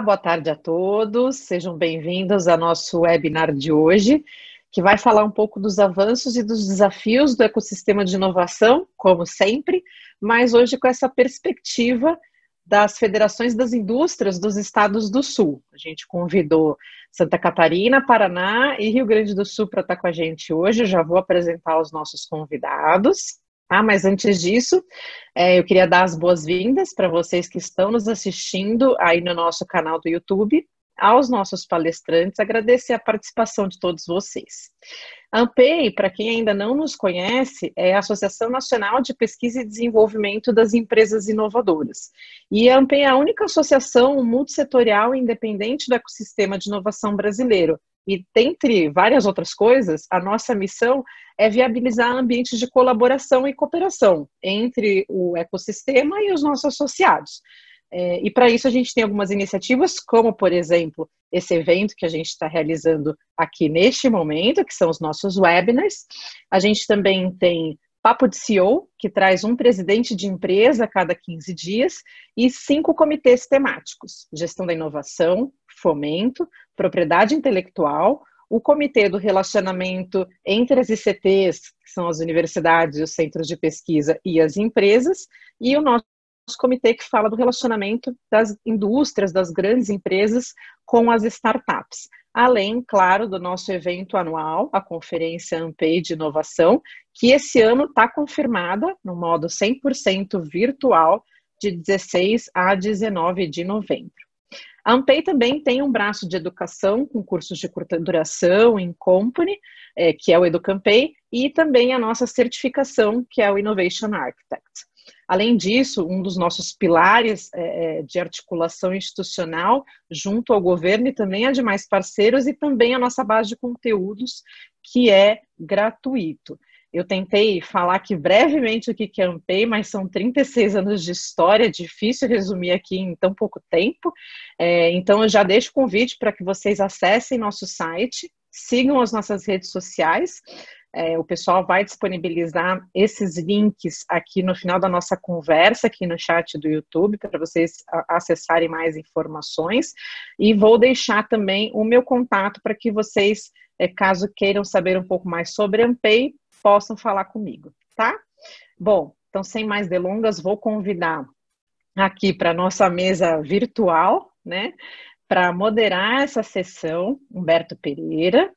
Boa tarde a todos, sejam bem-vindos ao nosso webinar de hoje, que vai falar um pouco dos avanços e dos desafios do ecossistema de inovação, como sempre, mas hoje com essa perspectiva das federações das indústrias dos estados do Sul. A gente convidou Santa Catarina, Paraná e Rio Grande do Sul para estar com a gente hoje. Eu já vou apresentar os nossos convidados. Mas antes disso, eu queria dar as boas-vindas para vocês que estão nos assistindo aí no nosso canal do YouTube, aos nossos palestrantes, agradecer a participação de todos vocês. A ANPEI, para quem ainda não nos conhece, é a Associação Nacional de Pesquisa e Desenvolvimento das Empresas Inovadoras. E a ANPEI é a única associação multissetorial independente do ecossistema de inovação brasileiro. E, dentre várias outras coisas, a nossa missão é viabilizar ambientes de colaboração e cooperação entre o ecossistema e os nossos associados. E para isso a gente tem algumas iniciativas, como, por exemplo, esse evento que a gente está realizando aqui neste momento, que são os nossos webinars. A gente também tem Papo de CEO, que traz um presidente de empresa a cada 15 dias, e 5 comitês temáticos: gestão da inovação, fomento, propriedade intelectual, o comitê do relacionamento entre as ICTs, que são as universidades, os centros de pesquisa e as empresas, e o nosso comitê que fala do relacionamento das indústrias, das grandes empresas com as startups. Além, claro, do nosso evento anual, a Conferência ANPEI de Inovação, que esse ano está confirmada no modo 100% virtual, de 16 a 19 de novembro. A ANPEI também tem um braço de educação com cursos de curta duração em Company, que é o EduCampEI, e também a nossa certificação, que é o Innovation Architect. Além disso, um dos nossos pilares de articulação institucional junto ao governo e também a demais parceiros, e também a nossa base de conteúdos, que é gratuito. Eu tentei falar aqui brevemente o que é a ANPEI, mas são 36 anos de história, é difícil resumir aqui em tão pouco tempo. Então eu já deixo o convite para que vocês acessem nosso site, sigam as nossas redes sociais. O pessoal vai disponibilizar esses links aqui no final da nossa conversa, aqui no chat do YouTube, para vocês acessarem mais informações. E vou deixar também o meu contato para que vocês, caso queiram saber um pouco mais sobre a ANPEI, possam falar comigo, tá? Bom, então sem mais delongas, vou convidar aqui para a nossa mesa virtual, né, para moderar essa sessão, Humberto Pereira,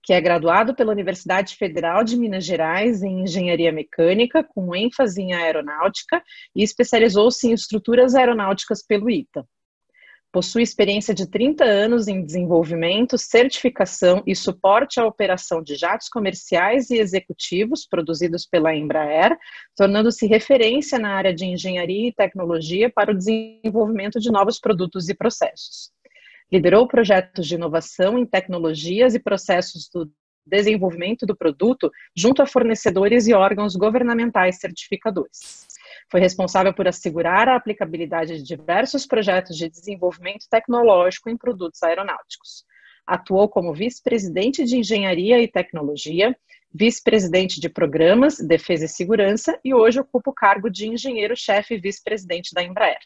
que é graduado pela Universidade Federal de Minas Gerais em Engenharia Mecânica, com ênfase em aeronáutica, e especializou-se em estruturas aeronáuticas pelo ITA. Possui experiência de 30 anos em desenvolvimento, certificação e suporte à operação de jatos comerciais e executivos produzidos pela Embraer, tornando-se referência na área de engenharia e tecnologia para o desenvolvimento de novos produtos e processos. Liderou projetos de inovação em tecnologias e processos do desenvolvimento do produto junto a fornecedores e órgãos governamentais certificadores. Foi responsável por assegurar a aplicabilidade de diversos projetos de desenvolvimento tecnológico em produtos aeronáuticos. Atuou como vice-presidente de Engenharia e Tecnologia, vice-presidente de Programas, Defesa e Segurança, e hoje ocupa o cargo de engenheiro-chefe e vice-presidente da Embraer.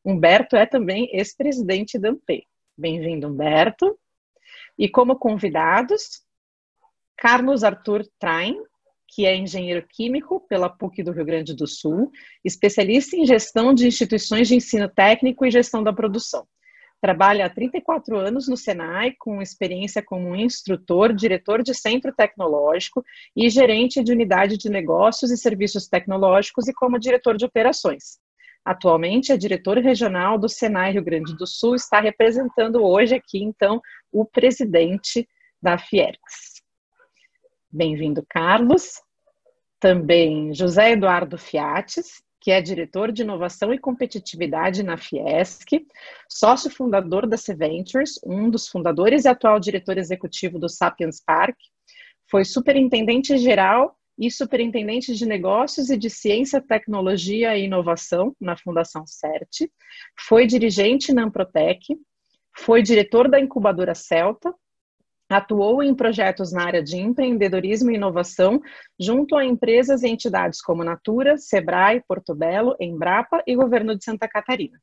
Humberto é também ex-presidente da ANPEI. Bem-vindo, Humberto. E como convidados, Carlos Arthur Train, que é engenheiro químico pela PUC do Rio Grande do Sul, especialista em gestão de instituições de ensino técnico e gestão da produção. Trabalha há 34 anos no Senai, com experiência como instrutor, diretor de centro tecnológico e gerente de unidade de negócios e serviços tecnológicos e como diretor de operações. Atualmente é diretor regional do Senai Rio Grande do Sul, está representando hoje aqui, então, o presidente da Fiergs. Bem-vindo, Carlos. Também José Eduardo Fiates, que é diretor de inovação e competitividade na Fiesc, sócio fundador da C-Ventures, um dos fundadores e atual diretor executivo do Sapiens Park, foi superintendente geral e superintendente de negócios e de ciência, tecnologia e inovação na Fundação CERT, foi dirigente na Amprotec, foi diretor da incubadora Celta, atuou em projetos na área de empreendedorismo e inovação junto a empresas e entidades como Natura, Sebrae, Porto Belo, Embrapa e Governo de Santa Catarina.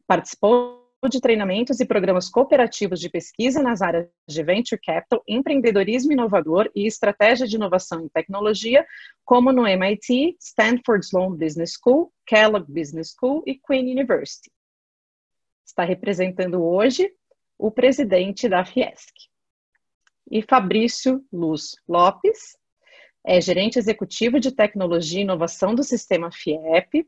Participou de treinamentos e programas cooperativos de pesquisa nas áreas de Venture Capital, empreendedorismo inovador e estratégia de inovação em tecnologia, como no MIT, Stanford Sloan Business School, Kellogg Business School e Queen University. Está representando hoje o presidente da Fiesc. E Fabrício Luz Lopes é gerente executivo de tecnologia e inovação do sistema FIEP,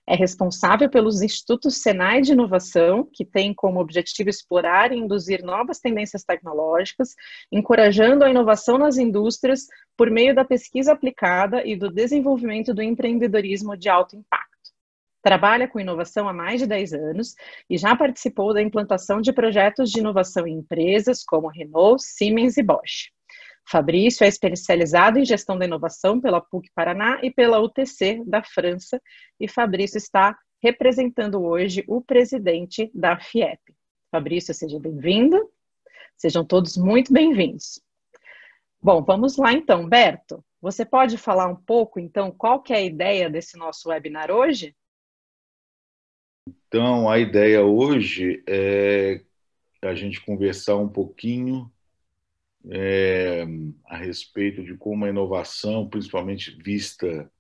é responsável pelos institutos Senai de Inovação, que tem como objetivo explorar e induzir novas tendências tecnológicas, encorajando a inovação nas indústrias por meio da pesquisa aplicada e do desenvolvimento do empreendedorismo de alto impacto. Trabalha com inovação há mais de 10 anos e já participou da implantação de projetos de inovação em empresas como Renault, Siemens e Bosch. Fabrício é especializado em gestão da inovação pela PUC Paraná e pela UTC da França, e Fabrício está representando hoje o presidente da FIEP. Fabrício, seja bem-vindo. Sejam todos muito bem-vindos. Bom, vamos lá então. Berto, você pode falar um pouco, então, qual que é a ideia desse nosso webinar hoje? Então, a ideia hoje é a gente conversar um pouquinho a respeito de como a inovação, principalmente vista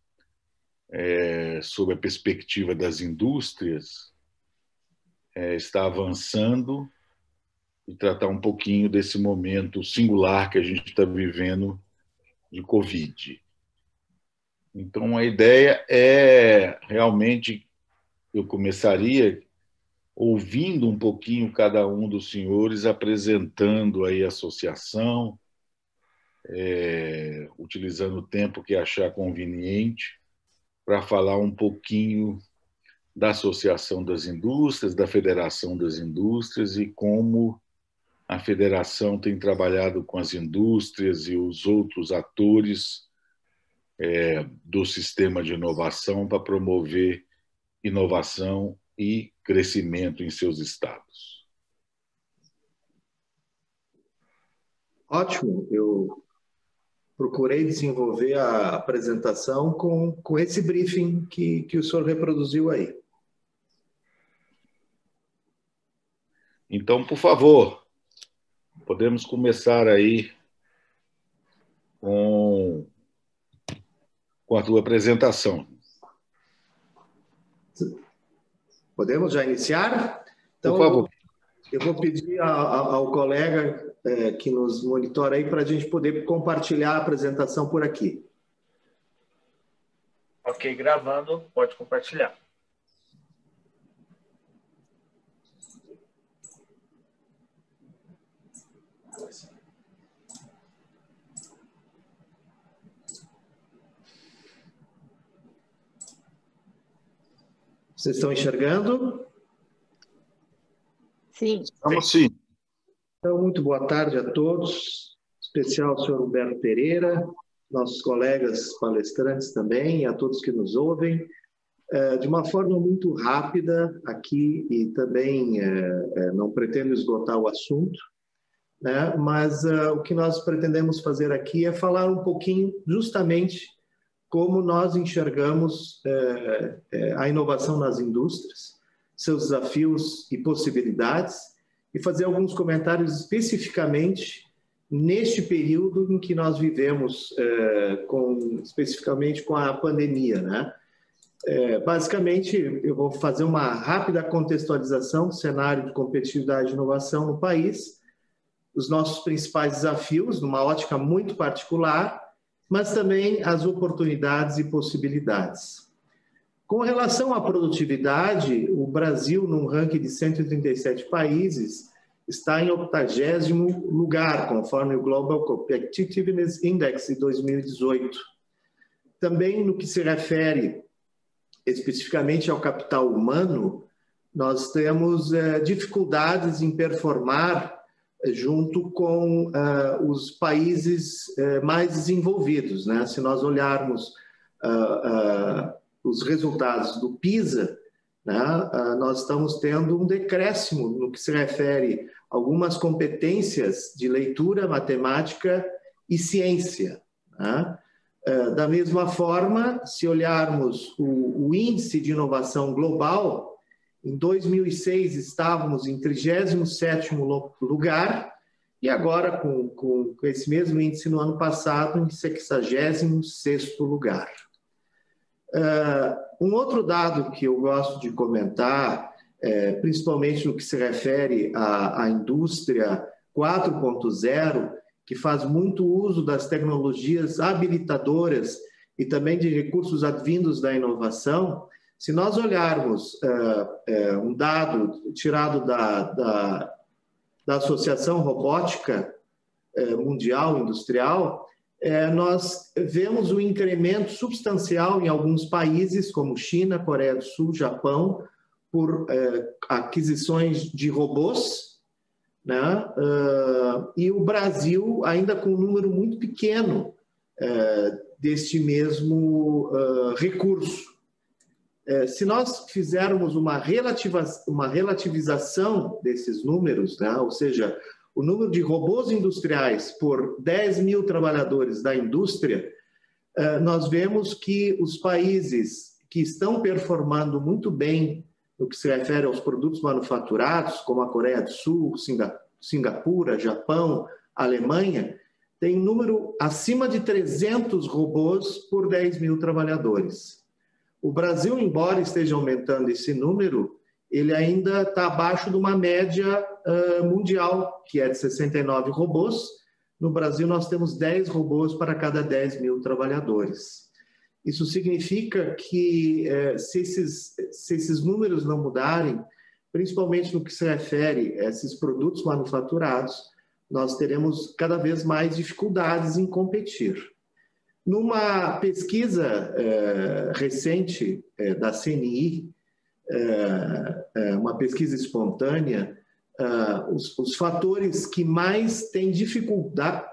sob a perspectiva das indústrias, está avançando, e tratar um pouquinho desse momento singular que a gente está vivendo de Covid. Então, a ideia é realmente, eu começaria ouvindo um pouquinho cada um dos senhores, apresentando aí a associação, utilizando o tempo que achar conveniente, para falar um pouquinho da Associação das Indústrias, da Federação das Indústrias e como a federação tem trabalhado com as indústrias e os outros atores do sistema de inovação para promover inovação e crescimento em seus estados. Ótimo, eu procurei desenvolver a apresentação com esse briefing que o senhor reproduziu aí. Então, por favor, podemos começar aí com a tua apresentação. Podemos já iniciar? Então, por favor. Eu vou pedir ao colega que nos monitora aí para a gente poder compartilhar a apresentação por aqui. Ok, gravando, pode compartilhar. Vocês estão enxergando? Sim. Estamos sim. Então, muito boa tarde a todos, em especial ao senhor Roberto Pereira, nossos colegas palestrantes também, e a todos que nos ouvem. De uma forma muito rápida aqui, e também não pretendo esgotar o assunto, né? Mas o que nós pretendemos fazer aqui é falar um pouquinho justamente como nós enxergamos a inovação nas indústrias, seus desafios e possibilidades, e fazer alguns comentários especificamente neste período em que nós vivemos, especificamente com a pandemia, né? Basicamente, eu vou fazer uma rápida contextualização do cenário de competitividade e inovação no país, os nossos principais desafios, numa ótica muito particular, mas também as oportunidades e possibilidades. Com relação à produtividade, o Brasil, num ranking de 137 países, está em 80º lugar, conforme o Global Competitiveness Index de 2018. Também no que se refere especificamente ao capital humano, nós temos dificuldades em performar junto com os países mais desenvolvidos, né? Se nós olharmos os resultados do PISA, né, nós estamos tendo um decréscimo no que se refere a algumas competências de leitura, matemática e ciência, né? Da mesma forma, se olharmos o índice de inovação global, Em 2006 estávamos em 37º lugar e agora, com esse mesmo índice no ano passado, em 66º lugar. Um outro dado que eu gosto de comentar, principalmente no que se refere à indústria 4.0, que faz muito uso das tecnologias habilitadoras e também de recursos advindos da inovação. Se nós olharmos um dado tirado da Associação Robótica Mundial Industrial, nós vemos um incremento substancial em alguns países, como China, Coreia do Sul, Japão, por aquisições de robôs, né? E o Brasil ainda com um número muito pequeno deste mesmo recurso. Se nós fizermos uma relativização desses números, né? Ou seja, o número de robôs industriais por 10 mil trabalhadores da indústria, nós vemos que os países que estão performando muito bem no que se refere aos produtos manufaturados, como a Coreia do Sul, Singapura, Japão, Alemanha, tem um número acima de 300 robôs por 10 mil trabalhadores. O Brasil, embora esteja aumentando esse número, ele ainda está abaixo de uma média mundial, que é de 69 robôs. No Brasil, nós temos 10 robôs para cada 10 mil trabalhadores. Isso significa que, se esses números não mudarem, principalmente no que se refere a esses produtos manufaturados, nós teremos cada vez mais dificuldades em competir. Numa pesquisa recente da CNI, uma pesquisa espontânea, os fatores que mais têm dificultado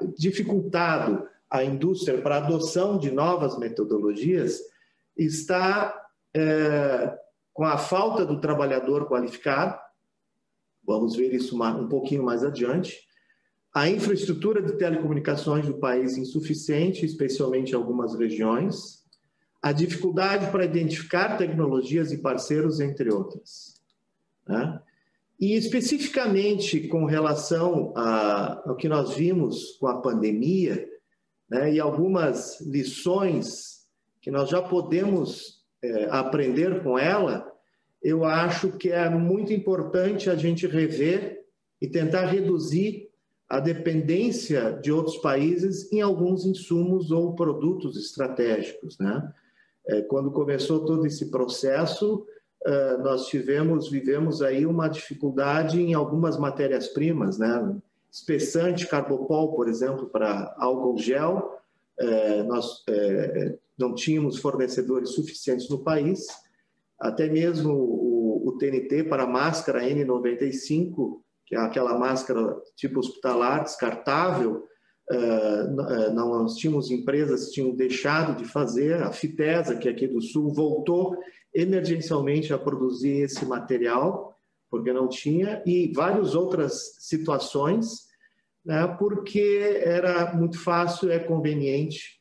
a indústria para a adoção de novas metodologias está com a falta do trabalhador qualificado, vamos ver isso um pouquinho mais adiante, a infraestrutura de telecomunicações do país insuficiente, especialmente em algumas regiões, a dificuldade para identificar tecnologias e parceiros, entre outras, né? E especificamente com relação ao que nós vimos com a pandemia, né, e algumas lições que nós já podemos aprender com ela, eu acho que é muito importante a gente rever e tentar reduzir a dependência de outros países em alguns insumos ou produtos estratégicos, né? Quando começou todo esse processo, nós vivemos aí uma dificuldade em algumas matérias-primas, né? Espessante, Carbopol, por exemplo, para álcool gel, nós não tínhamos fornecedores suficientes no país, até mesmo o TNT para a máscara N95, que é aquela máscara tipo hospitalar, descartável, nós tínhamos empresas que tinham deixado de fazer. A Fitesa, que é aqui do Sul, voltou emergencialmente a produzir esse material, porque não tinha, e várias outras situações, né, porque era muito fácil, conveniente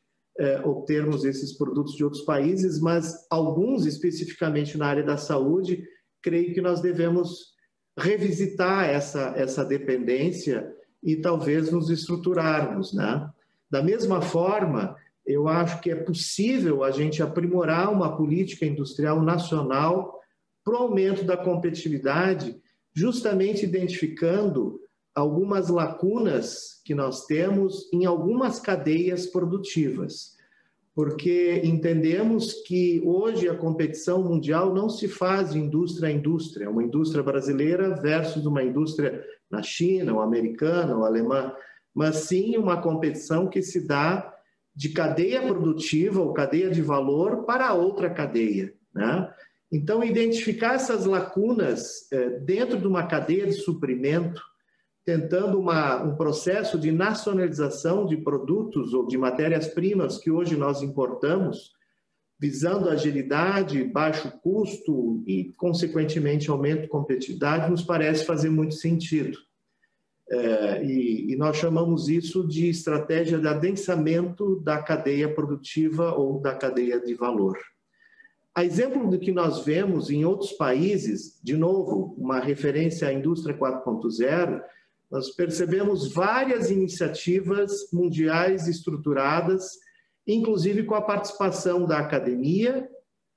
obtermos esses produtos de outros países, mas alguns, especificamente na área da saúde, creio que nós devemos revisitar essa dependência e talvez nos estruturarmos, né? Da mesma forma, eu acho que é possível a gente aprimorar uma política industrial nacional para o aumento da competitividade, justamente identificando algumas lacunas que nós temos em algumas cadeias produtivas, porque entendemos que hoje a competição mundial não se faz de indústria a indústria, uma indústria brasileira versus uma indústria na China, ou americana, ou alemã, mas sim uma competição que se dá de cadeia produtiva ou cadeia de valor para outra cadeia, né? Então, identificar essas lacunas dentro de uma cadeia de suprimento, tentando um processo de nacionalização de produtos ou de matérias-primas que hoje nós importamos, visando agilidade, baixo custo e, consequentemente, aumento de competitividade, nos parece fazer muito sentido. E nós chamamos isso de estratégia de adensamento da cadeia produtiva ou da cadeia de valor. A exemplo do que nós vemos em outros países, de novo, uma referência à indústria 4.0, nós percebemos várias iniciativas mundiais estruturadas, inclusive com a participação da academia,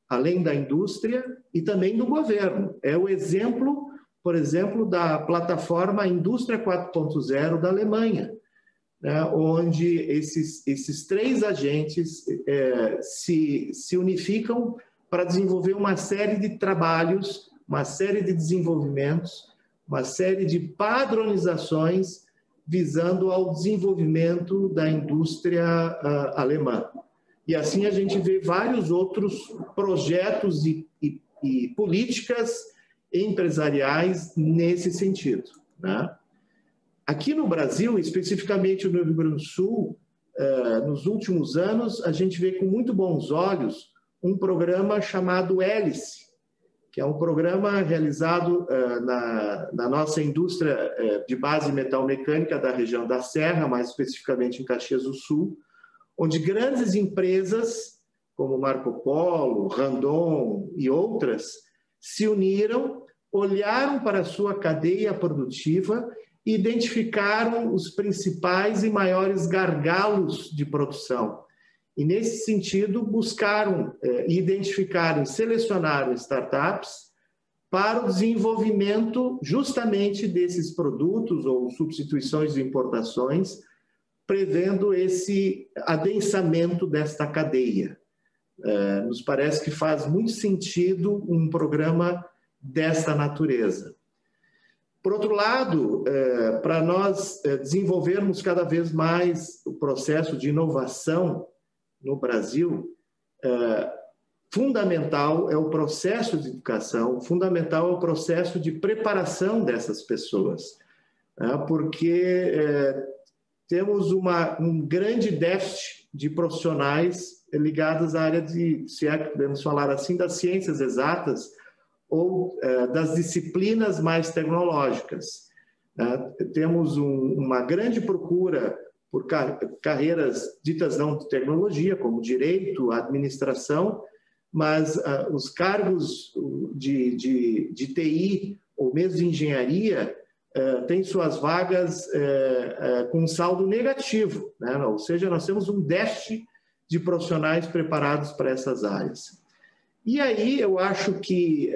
além da indústria, e também do governo. É o exemplo, por exemplo, da plataforma Indústria 4.0 da Alemanha, né, onde esses três agentes se unificam para desenvolver uma série de trabalhos, uma série de desenvolvimentos, uma série de padronizações visando ao desenvolvimento da indústria alemã. E assim a gente vê vários outros projetos e políticas empresariais nesse sentido, né? Aqui no Brasil, especificamente no Rio Grande do Sul, nos últimos anos, a gente vê com muito bons olhos um programa chamado Hélice, que é um programa realizado na nossa indústria de base metalmecânica da região da Serra, mais especificamente em Caxias do Sul, onde grandes empresas como Marco Polo, Randon e outras se uniram, olharam para a sua cadeia produtiva e identificaram os principais e maiores gargalos de produção. E, nesse sentido, buscaram identificar e selecionar startups para o desenvolvimento justamente desses produtos ou substituições de importações, prevendo esse adensamento desta cadeia. Nos parece que faz muito sentido um programa desta natureza. Por outro lado, para nós desenvolvermos cada vez mais o processo de inovação no Brasil, fundamental é o processo de educação, fundamental é o processo de preparação dessas pessoas, porque temos um grande déficit de profissionais ligados à área de, se é que podemos falar assim, das ciências exatas ou das disciplinas mais tecnológicas. Temos uma grande procura por carreiras ditas não de tecnologia, como direito, administração, mas os cargos de TI ou mesmo de engenharia têm suas vagas com saldo negativo, né? Ou seja, nós temos um déficit de profissionais preparados para essas áreas. E aí eu acho que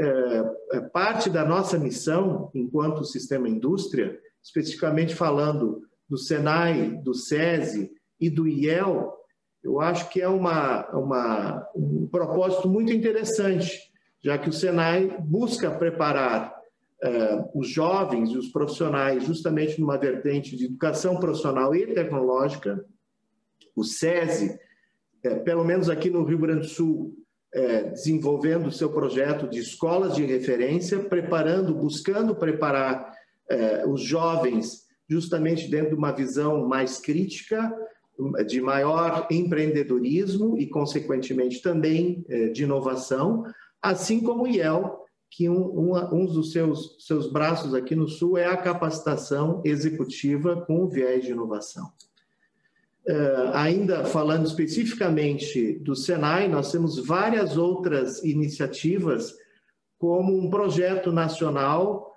parte da nossa missão, enquanto sistema indústria, especificamente falando do Senai, do SESI e do IEL, eu acho que é um propósito muito interessante, já que o Senai busca preparar os jovens e os profissionais justamente numa vertente de educação profissional e tecnológica. O SESI, pelo menos aqui no Rio Grande do Sul, desenvolvendo o seu projeto de escolas de referência, buscando preparar os jovens justamente dentro de uma visão mais crítica, de maior empreendedorismo e, consequentemente, também de inovação, assim como o IEL, que um dos seus braços aqui no Sul é a capacitação executiva com viés de inovação. Ainda falando especificamente do Senai, nós temos várias outras iniciativas, como um projeto nacional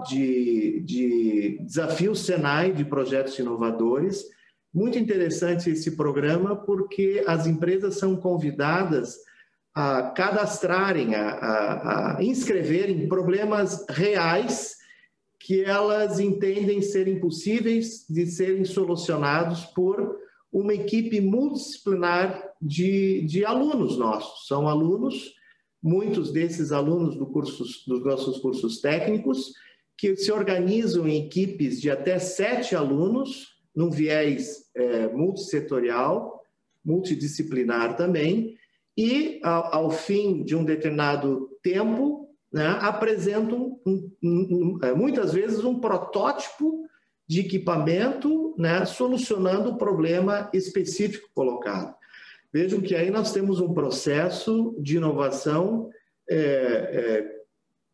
de Desafio Senai de Projetos Inovadores. Muito interessante esse programa, porque as empresas são convidadas a cadastrarem, a inscreverem problemas reais que elas entendem serem possíveis de serem solucionados por uma equipe multidisciplinar de alunos nossos. São alunos, muitos desses alunos dos nossos cursos técnicos, que se organizam em equipes de até 7 alunos, num viés multissetorial, multidisciplinar também, e ao fim de um determinado tempo, né, apresentam muitas vezes um protótipo de equipamento, né, solucionando o problema específico colocado. Vejam que aí nós temos um processo de inovação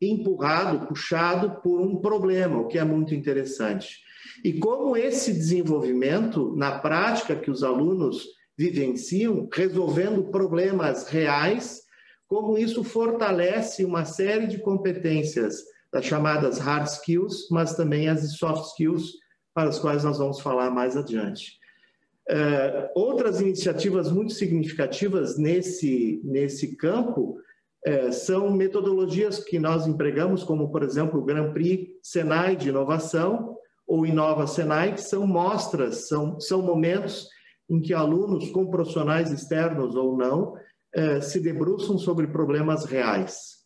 empurrado, puxado por um problema, o que é muito interessante. E como esse desenvolvimento, na prática que os alunos vivenciam, resolvendo problemas reais, como isso fortalece uma série de competências, das chamadas hard skills, mas também as soft skills, para as quais nós vamos falar mais adiante. Outras iniciativas muito significativas nesse campo são metodologias que nós empregamos, como, por exemplo, o Grand Prix Senai de Inovação ou Inova Senai, que são mostras, são momentos em que alunos com profissionais externos ou não se debruçam sobre problemas reais.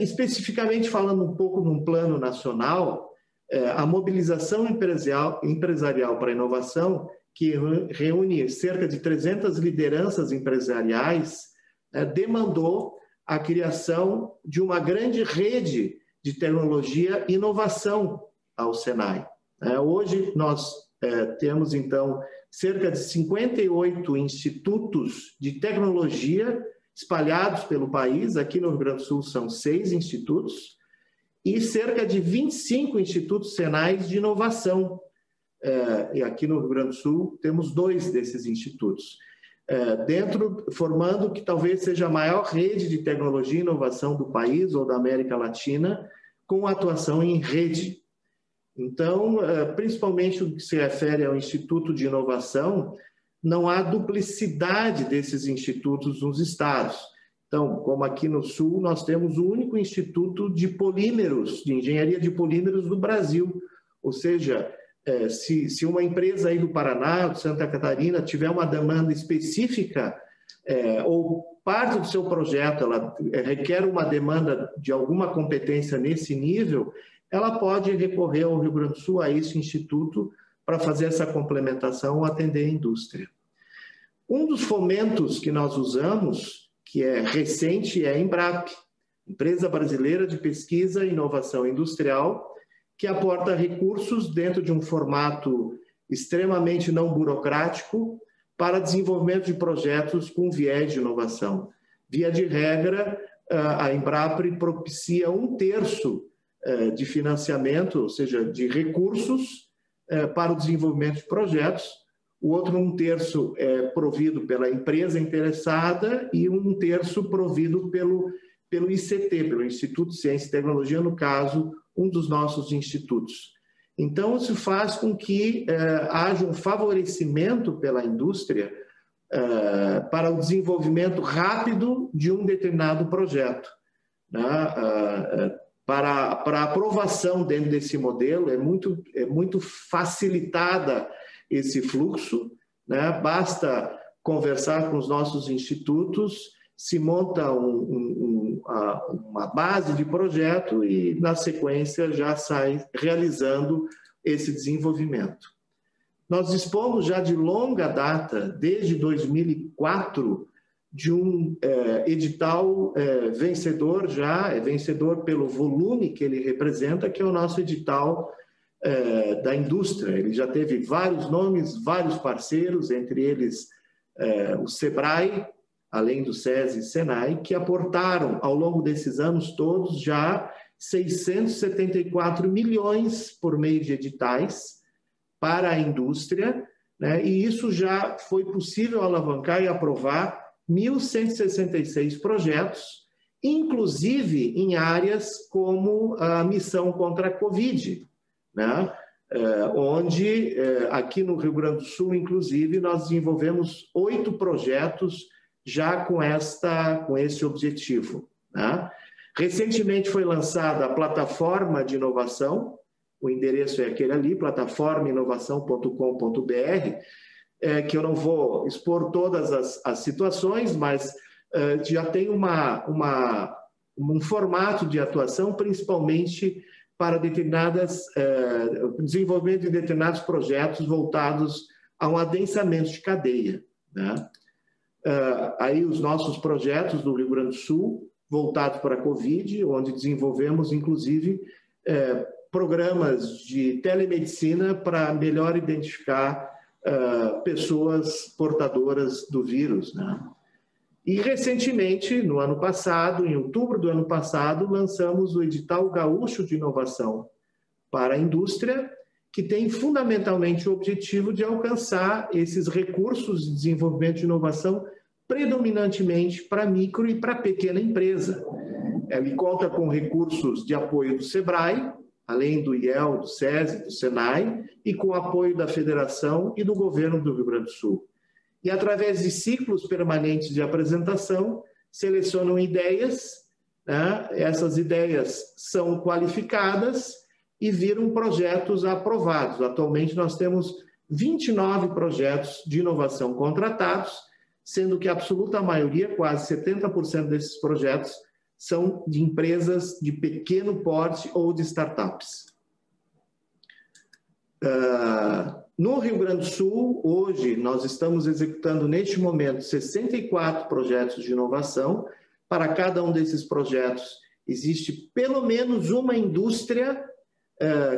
Especificamente falando um pouco num plano nacional, a mobilização empresarial para a inovação, que reúne cerca de 300 lideranças empresariais, demandou a criação de uma grande rede de tecnologia e inovação ao Senai. Hoje nós temos, então, cerca de 58 institutos de tecnologia espalhados pelo país. Aqui no Rio Grande do Sul são 6 institutos e cerca de 25 institutos Senais de inovação. E aqui no Rio Grande do Sul temos 2 desses institutos, formando que talvez seja a maior rede de tecnologia e inovação do país ou da América Latina, com atuação em rede. Então, principalmente o que se refere ao Instituto de Inovação, não há duplicidade desses institutos nos estados. Então, como aqui no Sul, nós temos o único instituto de polímeros, de engenharia de polímeros do Brasil. Ou seja, se uma empresa aí do Paraná, de Santa Catarina, tiver uma demanda específica, ou parte do seu projeto ela requer uma demanda de alguma competência nesse nível, ela pode recorrer ao Rio Grande do Sul, a esse instituto, para fazer essa complementação ou atender a indústria. Um dos fomentos que nós usamos, que é recente, é a Embrap, Empresa Brasileira de Pesquisa e Inovação Industrial, que aporta recursos dentro de um formato extremamente não burocrático para desenvolvimento de projetos com viés de inovação. Via de regra, a Embrap propicia 1/3 de financiamento, ou seja, de recursos para o desenvolvimento de projetos. O outro 1/3 é provido pela empresa interessada e 1/3 provido pelo ICT, pelo Instituto de Ciência e Tecnologia, no caso, um dos nossos institutos. Então, isso faz com que haja um favorecimento pela indústria para o desenvolvimento rápido de um determinado projeto. Para a aprovação dentro desse modelo, é muito facilitada esse fluxo, basta conversar com os nossos institutos, se monta uma base de projeto e, na sequência, já sai realizando esse desenvolvimento. Nós dispomos já de longa data, desde 2004, de um edital vencedor vencedor pelo volume que ele representa, que é o nosso edital da indústria. Ele já teve vários nomes, vários parceiros, entre eles o SEBRAE, além do SESI e SENAI, que aportaram ao longo desses anos todos já 674 milhões por meio de editais para a indústria, e isso já foi possível alavancar e aprovar 1.166 projetos, inclusive em áreas como a missão contra a Covid, onde aqui no Rio Grande do Sul, inclusive, nós desenvolvemos 8 projetos já com esse objetivo. Recentemente foi lançada a plataforma de inovação, o endereço é aquele ali, plataformainovação.com.br, que eu não vou expor todas as situações, mas já tem um formato de atuação, principalmente para desenvolvimento de determinados projetos voltados a um adensamento de cadeia. Aí os nossos projetos do Rio Grande do Sul, voltados para a Covid, onde desenvolvemos, inclusive, programas de telemedicina para melhor identificar pessoas portadoras do vírus. E, recentemente, no ano passado, em outubro do ano passado, lançamos o edital Gaúcho de Inovação para a Indústria, que tem fundamentalmente o objetivo de alcançar esses recursos de desenvolvimento de inovação predominantemente para micro e para pequena empresa. Ele conta com recursos de apoio do SEBRAE, além do IEL, do SESI, do SENAI, e com apoio da Federação e do Governo do Rio Grande do Sul. E através de ciclos permanentes de apresentação, selecionam ideias, né? Essas ideias são qualificadas e viram projetos aprovados. Atualmente nós temos 29 projetos de inovação contratados, sendo que a absoluta maioria, quase 70% desses projetos, são de empresas de pequeno porte ou de startups. No Rio Grande do Sul, hoje, nós estamos executando, neste momento, 64 projetos de inovação. Para cada um desses projetos, existe pelo menos uma indústria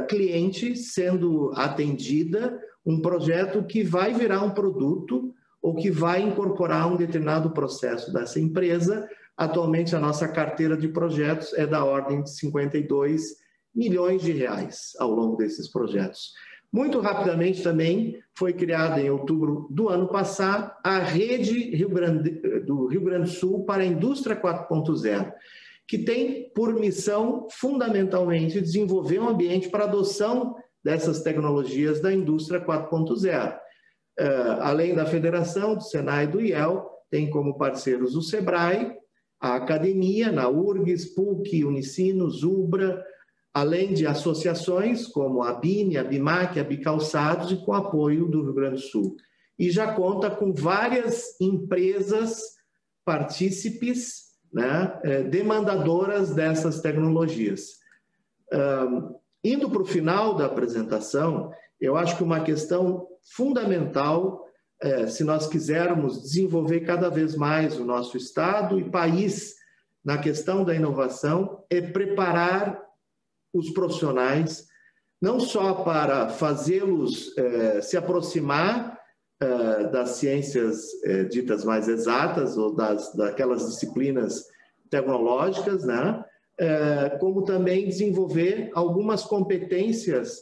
cliente sendo atendida, um projeto que vai virar um produto ou que vai incorporar um determinado processo dessa empresa. Atualmente, a nossa carteira de projetos é da ordem de 52 milhões de reais ao longo desses projetos. Muito rapidamente também foi criada em outubro do ano passado a Rede do Rio Grande do Sul para a Indústria 4.0, que tem por missão, fundamentalmente, desenvolver um ambiente para a adoção dessas tecnologias da Indústria 4.0. Além da Federação, do SENAI e do IEL, tem como parceiros o SEBRAE, a academia, na URGS, PUC, Unicinos, UBRA, além de associações como a BINE, a BIMAC, a Bicalçados, e com apoio do Rio Grande do Sul. E já conta com várias empresas partícipes, né, demandadoras dessas tecnologias. Indo para o final da apresentação, eu acho que uma questão fundamental, se nós quisermos desenvolver cada vez mais o nosso Estado e país na questão da inovação, é preparar os profissionais, não só para fazê-los se aproximar das ciências ditas mais exatas ou daquelas disciplinas tecnológicas, né? Como também desenvolver algumas competências,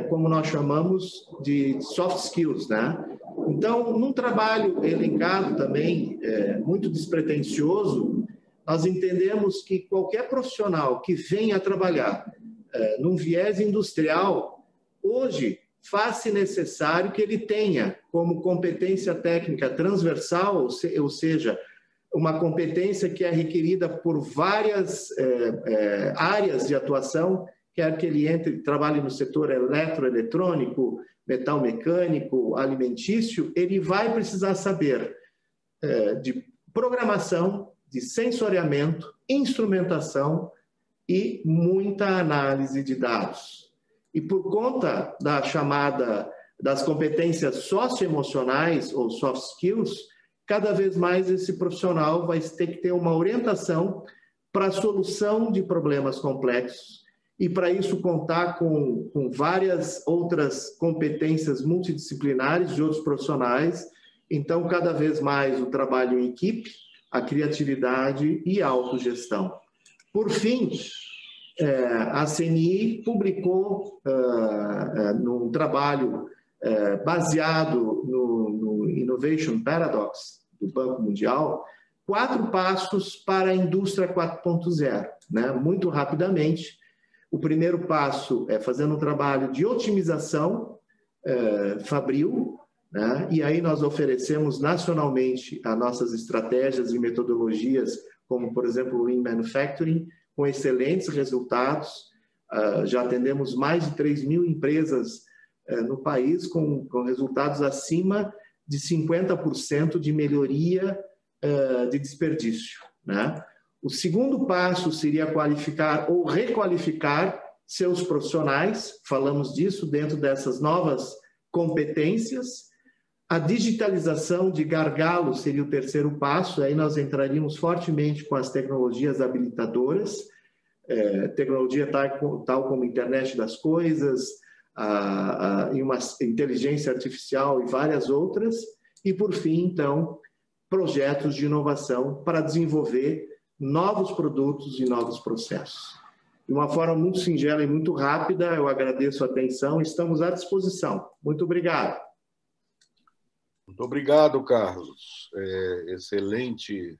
como nós chamamos de soft skills, né? Então, num trabalho elencado também, muito despretensioso, nós entendemos que qualquer profissional que venha trabalhar num viés industrial, hoje faz-se necessário que ele tenha como competência técnica transversal, ou seja, uma competência que é requerida por várias áreas de atuação, quer que ele trabalhe no setor eletroeletrônico, metal mecânico, alimentício, ele vai precisar saber de programação, de sensoriamento, instrumentação e muita análise de dados. E por conta das competências socioemocionais ou soft skills, cada vez mais esse profissional vai ter que ter uma orientação para a solução de problemas complexos e para isso contar com várias outras competências multidisciplinares de outros profissionais. Então, cada vez mais o trabalho em equipe, a criatividade e a autogestão. Por fim, a CNI publicou, num trabalho baseado no Innovation Paradox do Banco Mundial, 4 passos para a indústria 4.0, né? Muito rapidamente. O primeiro passo é fazendo um trabalho de otimização fabril, né? E aí nós oferecemos nacionalmente as nossas estratégias e metodologias, como, por exemplo, o Lean Manufacturing, com excelentes resultados. Já atendemos mais de 3.000 empresas no país com resultados acima de 50% de melhoria de desperdício, né? O segundo passo seria qualificar ou requalificar seus profissionais, falamos disso dentro dessas novas competências. A digitalização de gargalos seria o terceiro passo, aí nós entraríamos fortemente com as tecnologias habilitadoras, tecnologia tal como internet das coisas, e uma inteligência artificial e várias outras, e por fim, então, projetos de inovação para desenvolver novos produtos e novos processos. De uma forma muito singela e muito rápida, eu agradeço a atenção e estamos à disposição. Muito obrigado. Muito obrigado, Carlos. Excelente,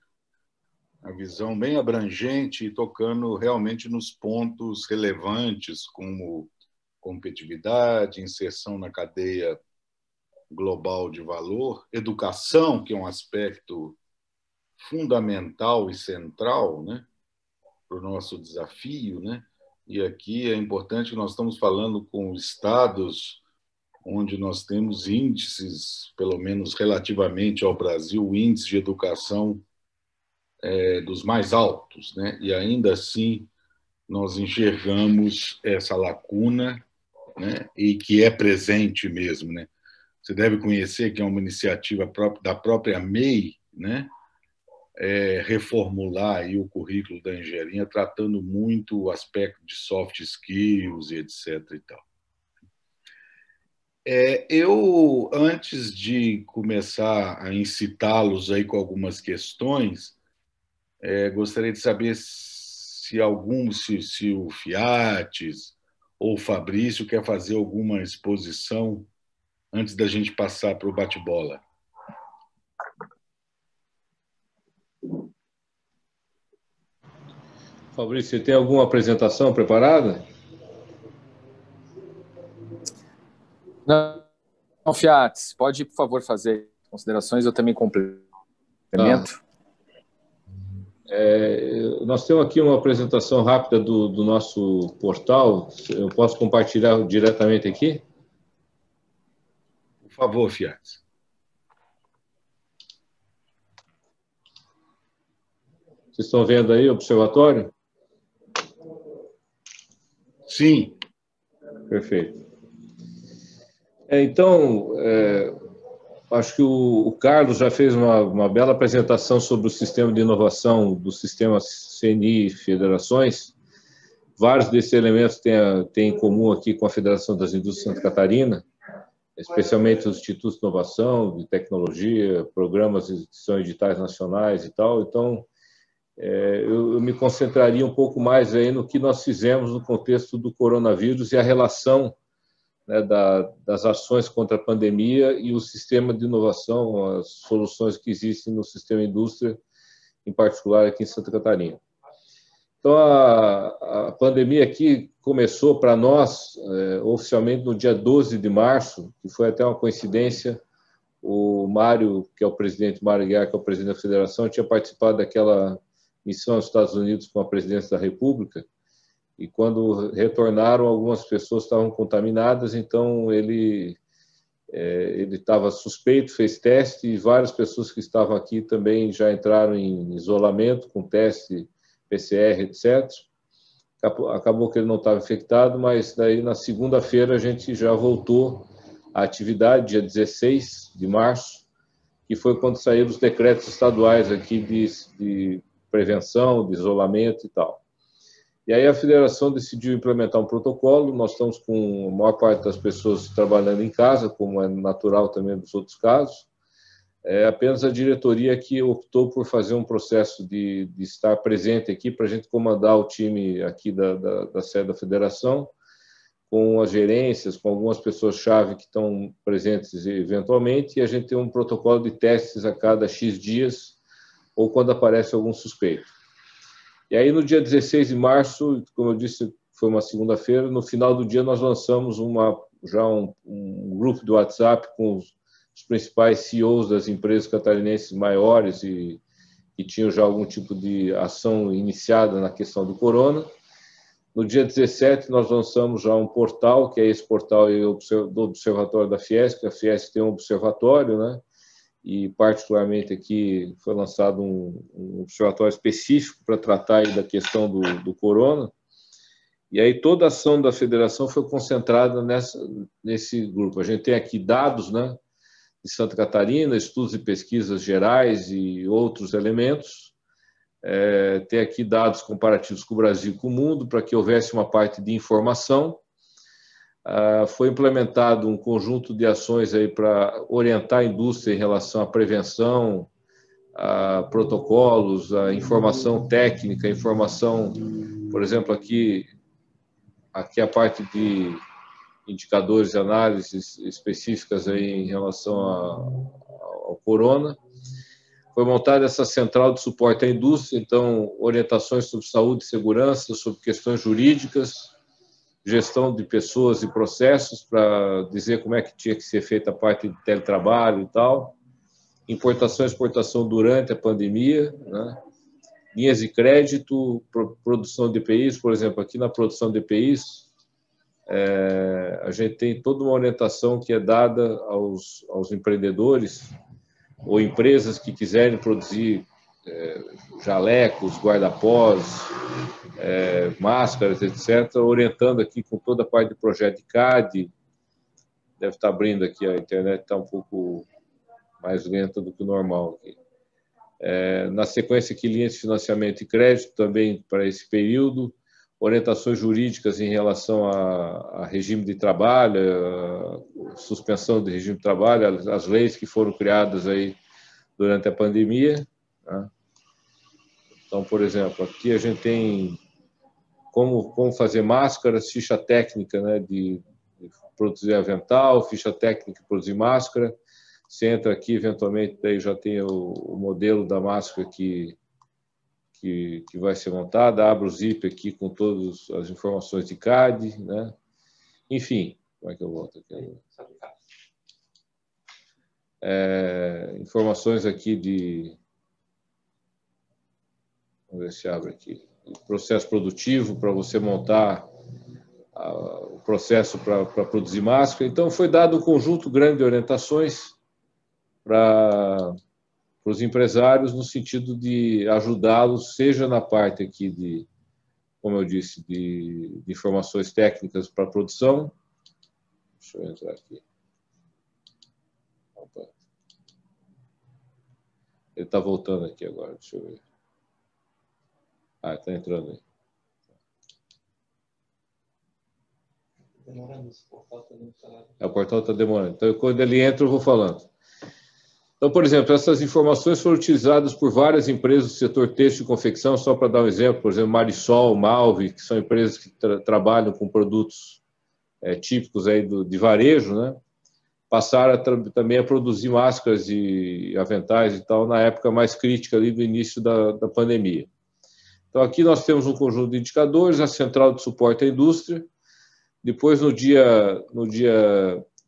a visão bem abrangente e tocando realmente nos pontos relevantes, como competitividade, inserção na cadeia global de valor, educação, que é um aspecto fundamental e central, né, para o nosso desafio, né? E aqui é importante que nós estamos falando com estados onde nós temos índices, pelo menos relativamente ao Brasil, índices de educação dos mais altos, né? E ainda assim nós enxergamos essa lacuna, né? E que é presente mesmo, né? Você deve conhecer que é uma iniciativa da própria MEI, né? Reformular aí o currículo da engenharia, tratando muito o aspecto de soft skills e etc. E tal. Eu, antes de começar a incitá-los aí com algumas questões, gostaria de saber se o Fiates ou o Fabrício quer fazer alguma exposição antes da gente passar para o bate-bola. Fabrício, você tem alguma apresentação preparada? Não, Fiates, pode, por favor, fazer considerações, eu também complemento. Nós temos aqui uma apresentação rápida do nosso portal. Eu posso compartilhar diretamente aqui? Por favor, Fiates. Vocês estão vendo aí o observatório? Sim. Perfeito. Então, acho que o Carlos já fez uma bela apresentação sobre o sistema de inovação do sistema CNI Federações. Vários desses elementos têm em comum aqui com a Federação das Indústrias de Santa Catarina, especialmente os institutos de inovação, de tecnologia, programas que são editais nacionais e tal. Então, eu me concentraria um pouco mais aí no que nós fizemos no contexto do coronavírus e a relação, né, das ações contra a pandemia e o sistema de inovação, as soluções que existem no sistema indústria, em particular aqui em Santa Catarina. Então, a pandemia aqui começou para nós oficialmente no dia 12 de março, que foi até uma coincidência. O Mário, que é o presidente, Mário Aguiar, que é o presidente da federação, tinha participado daquela missão aos Estados Unidos com a presidência da República, e quando retornaram, algumas pessoas estavam contaminadas, então ele estava suspeito, fez teste, e várias pessoas que estavam aqui também já entraram em isolamento, com teste PCR, etc. Acabou que ele não estava infectado, mas daí na segunda-feira a gente já voltou à atividade, dia 16 de março, que foi quando saíram os decretos estaduais aqui de prevenção, de isolamento e tal. E aí a federação decidiu implementar um protocolo. Nós estamos com a maior parte das pessoas trabalhando em casa, como é natural também dos outros casos. Apenas a diretoria que optou por fazer um processo de estar presente aqui para a gente comandar o time aqui da sede da federação, com as gerências, com algumas pessoas-chave que estão presentes eventualmente, e a gente tem um protocolo de testes a cada X dias, ou quando aparece algum suspeito. E aí, no dia 16 de março, como eu disse, foi uma segunda-feira, no final do dia nós lançamos já um grupo do WhatsApp com os principais CEOs das empresas catarinenses maiores e que tinham já algum tipo de ação iniciada na questão do corona. No dia 17, nós lançamos já um portal, que é esse portal do Observatório da Fiesc. A Fiesc tem um observatório, né? E particularmente aqui foi lançado um observatório específico para tratar aí da questão do corona. E aí toda a ação da federação foi concentrada nesse grupo. A gente tem aqui dados, né, de Santa Catarina, estudos e pesquisas gerais e outros elementos. Tem aqui dados comparativos com o Brasil e com o mundo, para que houvesse uma parte de informação. Foi implementado um conjunto de ações aí para orientar a indústria em relação à prevenção, a protocolos, a informação técnica, informação, por exemplo, aqui a parte de indicadores e análises específicas aí em relação ao corona. Foi montada essa central de suporte à indústria, então orientações sobre saúde e segurança, sobre questões jurídicas, gestão de pessoas e processos para dizer como é que tinha que ser feita a parte de teletrabalho e tal, importação e exportação durante a pandemia, né? Linhas de crédito, produção de EPIs, por exemplo, aqui na produção de EPIs, a gente tem toda uma orientação que é dada aos empreendedores ou empresas que quiserem produzir jalecos, guarda-pós, máscaras, etc., orientando aqui com toda a parte de projeto de CAD. Deve estar abrindo aqui, a internet está um pouco mais lenta do que o normal aqui. Na sequência aqui, linhas de financiamento e crédito também para esse período, orientações jurídicas em relação a regime de trabalho, a suspensão de regime de trabalho, as leis que foram criadas aí durante a pandemia, né? Então, por exemplo, aqui a gente tem como fazer máscaras, ficha técnica, né, de produzir avental, ficha técnica de produzir máscara. Você entra aqui, eventualmente, daí já tem o modelo da máscara que vai ser montada, abre o zip aqui com todas as informações de CAD, né? Enfim, como é que eu volto aqui? Informações aqui de... Vamos ver se abre aqui. Processo produtivo para você montar o processo para produzir máscara. Então, foi dado um conjunto grande de orientações para os empresários no sentido de ajudá-los, seja na parte aqui de, como eu disse, de informações técnicas para a produção. Deixa eu entrar aqui. Opa. Ele está voltando aqui agora, deixa eu ver. Está entrando aí. O portal está demorando. Então, quando ele entra, eu vou falando. Então, por exemplo, essas informações foram utilizadas por várias empresas do setor têxtil e confecção, só para dar um exemplo, por exemplo, Marisol, Malve, que são empresas que trabalham com produtos típicos aí de varejo, né? Passaram também a produzir máscaras e aventais e tal, na época mais crítica ali do início da pandemia. Então, aqui nós temos um conjunto de indicadores, a central de suporte à indústria. Depois, no dia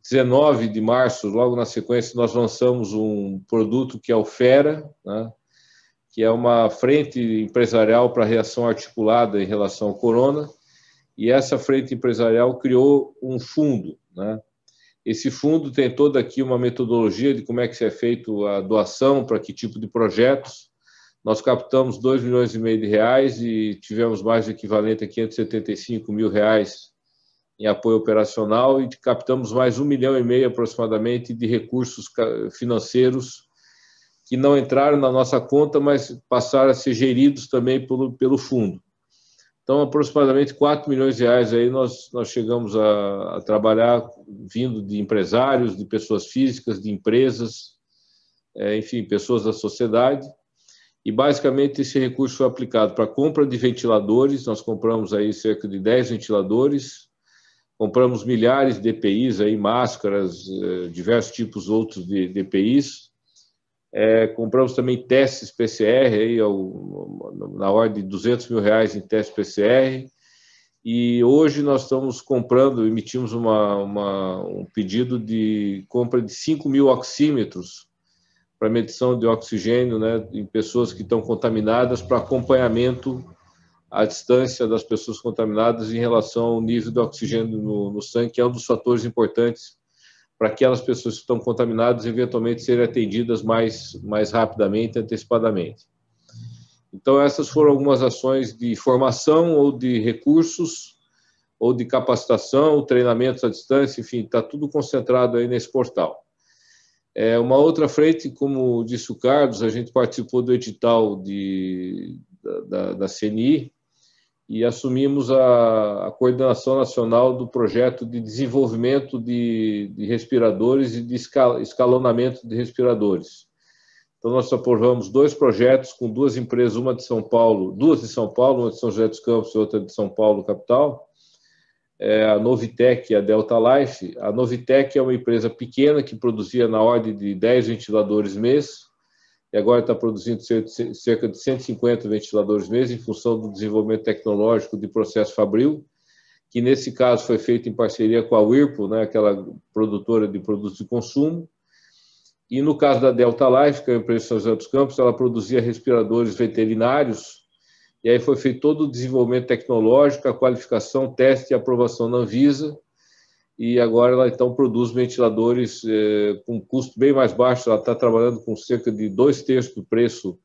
19 de março, logo na sequência, nós lançamos um produto que é o FERA, né? Que é uma frente empresarial para reação articulada em relação ao corona, e essa frente empresarial criou um fundo, né? Esse fundo tem toda aqui uma metodologia de como é que é feito a doação, para que tipo de projetos. Nós captamos R$ 2,5 milhões e tivemos mais do equivalente a R$ 575 mil em apoio operacional e captamos mais R$ 1,5 milhão aproximadamente de recursos financeiros que não entraram na nossa conta, mas passaram a ser geridos também pelo fundo. Então, aproximadamente R$ 4 milhões aí nós chegamos a trabalhar vindo de empresários, de pessoas físicas, de empresas, enfim, pessoas da sociedade. E, basicamente, esse recurso foi aplicado para a compra de ventiladores. Nós compramos aí cerca de 10 ventiladores, compramos milhares de EPIs, aí, máscaras, diversos tipos outros de EPIs. Compramos também testes PCR, aí, na ordem de R$ 200 mil em testes PCR. E hoje nós estamos comprando, emitimos um pedido de compra de 5 mil oxímetros para medição de oxigênio, né, em pessoas que estão contaminadas, para acompanhamento à distância das pessoas contaminadas em relação ao nível de oxigênio no sangue, que é um dos fatores importantes para aquelas pessoas que estão contaminadas eventualmente serem atendidas mais rapidamente, antecipadamente. Então, essas foram algumas ações de formação ou de recursos, ou de capacitação, treinamentos à distância, enfim, está tudo concentrado aí nesse portal. Uma outra frente, como disse o Carlos, a gente participou do edital da CNI e assumimos a coordenação nacional do projeto de desenvolvimento de respiradores e de escalonamento de respiradores. Então, nós aprovamos 2 projetos com 2 empresas, uma de São Paulo, 2 de São Paulo, uma de São José dos Campos e outra de São Paulo, capital, é a Novitec e a Delta Life. A Novitec é uma empresa pequena que produzia na ordem de 10 ventiladores mês, e agora está produzindo cerca de 150 ventiladores mês em função do desenvolvimento tecnológico de processo fabril, que nesse caso foi feito em parceria com a Whirlpool, né, aquela produtora de produtos de consumo. E no caso da Delta Life, que é a empresa de São José dos Campos, ela produzia respiradores veterinários, e aí foi feito todo o desenvolvimento tecnológico, a qualificação, teste e aprovação na Anvisa, e agora ela então produz ventiladores com custo bem mais baixo. Ela está trabalhando com cerca de 2/3 do preço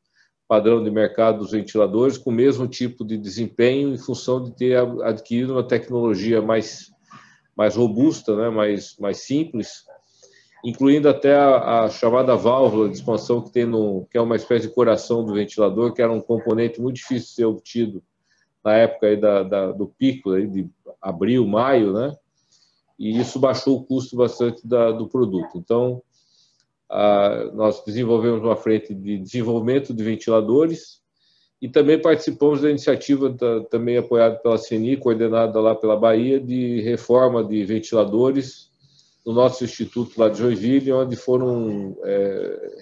padrão de mercado dos ventiladores, com o mesmo tipo de desempenho, em função de ter adquirido uma tecnologia mais robusta, né, mais simples, incluindo até a chamada válvula de expansão que é uma espécie de coração do ventilador, que era um componente muito difícil de ser obtido na época aí do pico aí de abril, maio, né? E isso baixou o custo bastante do produto. Então, nós desenvolvemos uma frente de desenvolvimento de ventiladores e também participamos da iniciativa, também apoiada pela CNI, coordenada lá pela Bahia, de reforma de ventiladores no nosso instituto lá de Joinville, onde foram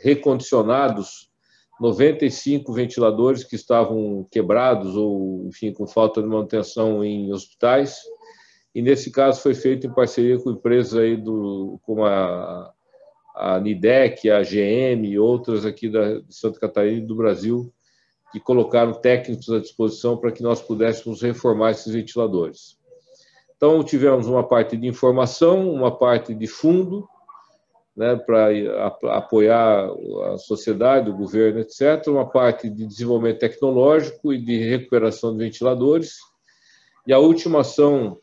recondicionados 95 ventiladores que estavam quebrados ou, enfim, com falta de manutenção em hospitais. E nesse caso foi feito em parceria com empresas aí como a Nidec, a GM e outras aqui de Santa Catarina e do Brasil, que colocaram técnicos à disposição para que nós pudéssemos reformar esses ventiladores. Então, tivemos uma parte de informação, uma parte de fundo, né, para apoiar a sociedade, o governo, etc., uma parte de desenvolvimento tecnológico e de recuperação de ventiladores. E a última ação,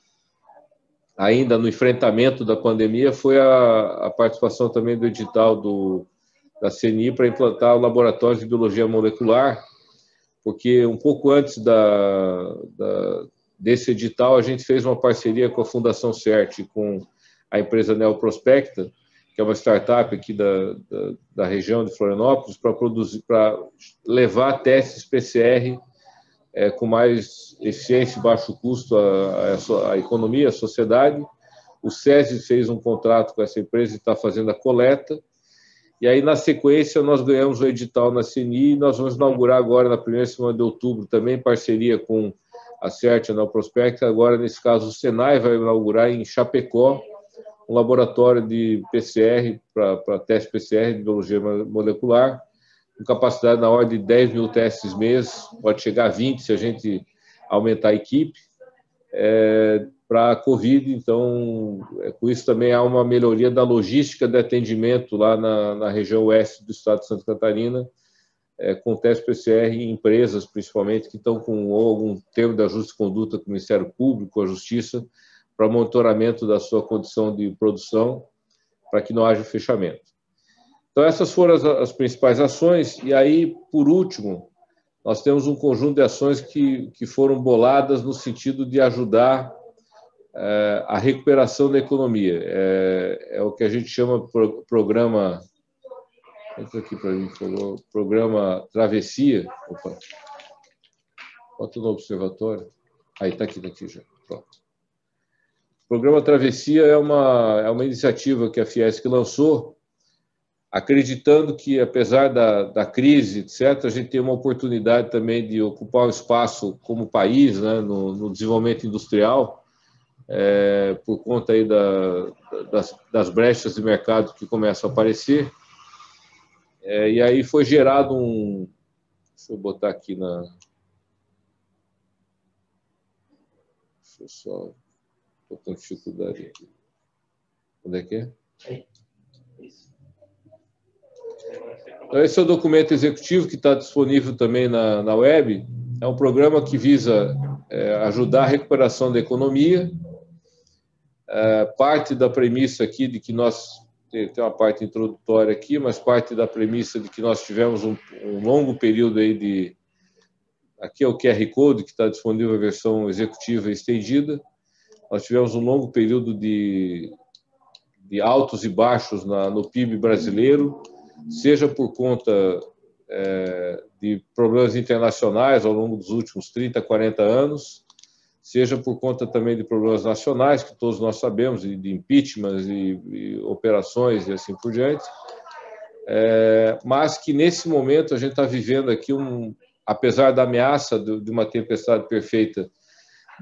ainda no enfrentamento da pandemia, foi a participação também do edital da CNI para implantar o laboratório de biologia molecular, porque um pouco antes desse edital, a gente fez uma parceria com a Fundação CERT, com a empresa Neoprospecta, que é uma startup aqui da região de Florianópolis, para levar testes PCR com mais eficiência e baixo custo à economia, à sociedade. O SESI fez um contrato com essa empresa e está fazendo a coleta. E aí, na sequência, nós ganhamos o edital na CNI e nós vamos inaugurar agora, na primeira semana de outubro, também em parceria com a CERT e a Neoprospecta. Agora, nesse caso, o Senai vai inaugurar em Chapecó um laboratório de PCR, para teste PCR de biologia molecular, com capacidade na ordem de 10 mil testes mês, pode chegar a 20 se a gente aumentar a equipe, para a Covid. Então, com isso também há uma melhoria da logística de atendimento lá na região oeste do estado de Santa Catarina, com teste PCR em empresas, principalmente, que estão com algum termo de ajuste de conduta com o Ministério Público, a Justiça, para monitoramento da sua condição de produção, para que não haja fechamento. Então, essas foram as principais ações. E aí, por último, nós temos um conjunto de ações que foram boladas no sentido de ajudar a recuperação da economia. É o que a gente chama programa... Entra aqui para mim, por favor. Programa Travessia. Opa. Bota no observatório. Aí, está aqui já. Pronto. O programa Travessia é uma iniciativa que a Fiesc lançou, acreditando que, apesar da crise, etc., a gente tem uma oportunidade também de ocupar um espaço como país, né, no desenvolvimento industrial, por conta aí das brechas de mercado que começam a aparecer. E aí foi gerado Deixa eu botar aqui Deixa eu só... Estou com dificuldade aqui. Onde é que é? Então, esse é o documento executivo que está disponível também na web. É um programa que visa ajudar a recuperação da economia. Parte da premissa aqui de que nós... Tem uma parte introdutória aqui, mas parte da premissa de que nós tivemos um longo período aí de... Aqui é o QR Code, que está disponível a versão executiva e estendida. Nós tivemos um longo período de altos e baixos no PIB brasileiro, seja por conta de problemas internacionais ao longo dos últimos 30, 40 anos, seja por conta também de problemas nacionais, que todos nós sabemos, de impeachments e operações e assim por diante, mas que nesse momento a gente está vivendo aqui, apesar da ameaça de uma tempestade perfeita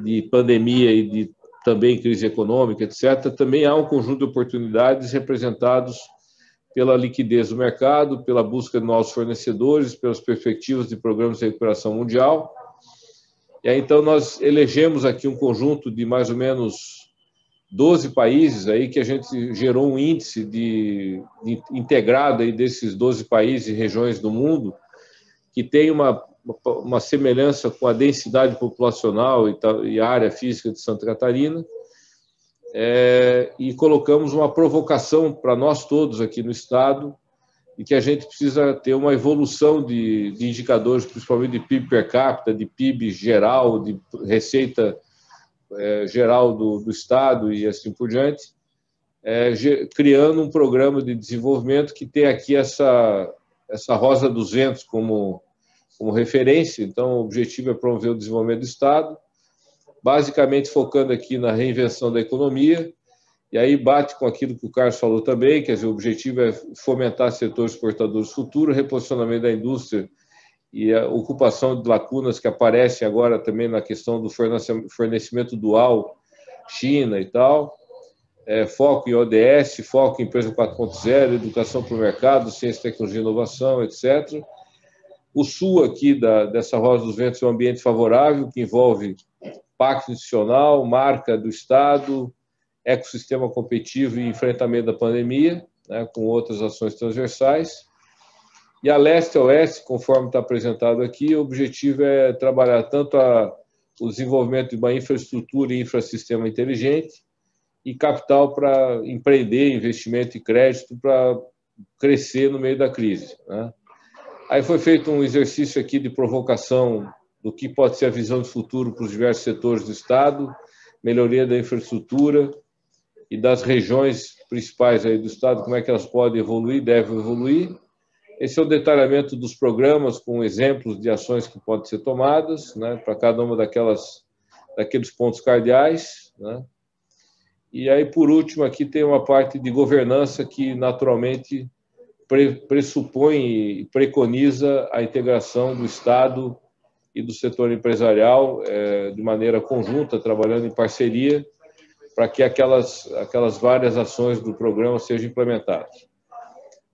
de pandemia e de também crise econômica, etc., também há um conjunto de oportunidades representados pela liquidez do mercado, pela busca de novos fornecedores, pelas perspectivas de programas de recuperação mundial. E aí, então, nós elegemos aqui um conjunto de mais ou menos 12 países aí que a gente gerou um índice de integrado aí desses 12 países e regiões do mundo que tem uma semelhança com a densidade populacional e a área física de Santa Catarina, e colocamos uma provocação para nós todos aqui no Estado, e que a gente precisa ter uma evolução de indicadores, principalmente de PIB per capita, de PIB geral, de receita geral do Estado e assim por diante, criando um programa de desenvolvimento que tem aqui essa Rosa dos Ventos como referência. Então, o objetivo é promover o desenvolvimento do Estado, basicamente focando aqui na reinvenção da economia, e aí bate com aquilo que o Carlos falou também, quer dizer, o objetivo é fomentar setores exportadores futuros, reposicionamento da indústria e a ocupação de lacunas que aparecem agora também na questão do fornecimento dual, China e tal, foco em ODS, foco em empresa 4.0, educação para o mercado, ciência, tecnologia e inovação, etc. O sul aqui dessa Rosa dos Ventos é um ambiente favorável, que envolve pacto institucional, marca do Estado, ecossistema competitivo e enfrentamento da pandemia, né, com outras ações transversais. E a leste a oeste, conforme está apresentado aqui, o objetivo é trabalhar tanto o desenvolvimento de uma infraestrutura e infrassistema inteligente e capital para empreender, investimento e crédito para crescer no meio da crise, né? Aí foi feito um exercício aqui de provocação do que pode ser a visão de futuro para os diversos setores do Estado, melhoria da infraestrutura e das regiões principais aí do Estado, como é que elas podem evoluir, devem evoluir. Esse é o detalhamento dos programas com exemplos de ações que podem ser tomadas, né, para cada uma daqueles pontos cardeais, né? E aí, por último, aqui tem uma parte de governança que, naturalmente, pressupõe e preconiza a integração do Estado e do setor empresarial de maneira conjunta, trabalhando em parceria, para que aquelas várias ações do programa sejam implementadas.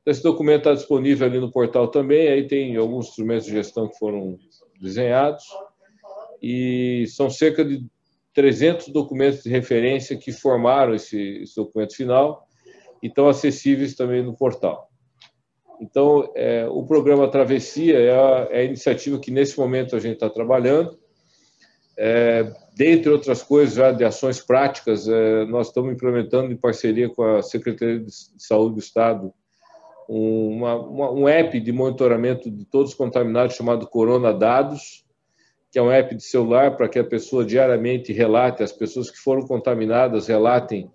Esse documento está disponível ali no portal também, aí tem alguns instrumentos de gestão que foram desenhados, e são cerca de 300 documentos de referência que formaram esse documento final e estão acessíveis também no portal. Então, o programa Travessia é a iniciativa que, nesse momento, a gente está trabalhando. Dentre outras coisas, já de ações práticas, nós estamos implementando, em parceria com a Secretaria de Saúde do Estado, um app de monitoramento de todos os contaminados chamado Corona Dados, que é um app de celular para que a pessoa diariamente relate, as pessoas que foram contaminadas relatem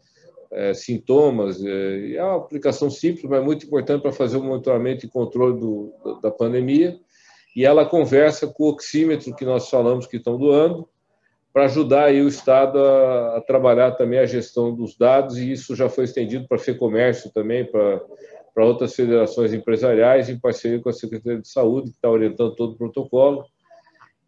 sintomas. É uma aplicação simples, mas muito importante para fazer o monitoramento e controle da pandemia. E ela conversa com o oxímetro que nós falamos que estão doando, para ajudar aí o Estado a trabalhar também a gestão dos dados, e isso já foi estendido para a FEComércio também, para outras federações empresariais, em parceria com a Secretaria de Saúde, que está orientando todo o protocolo.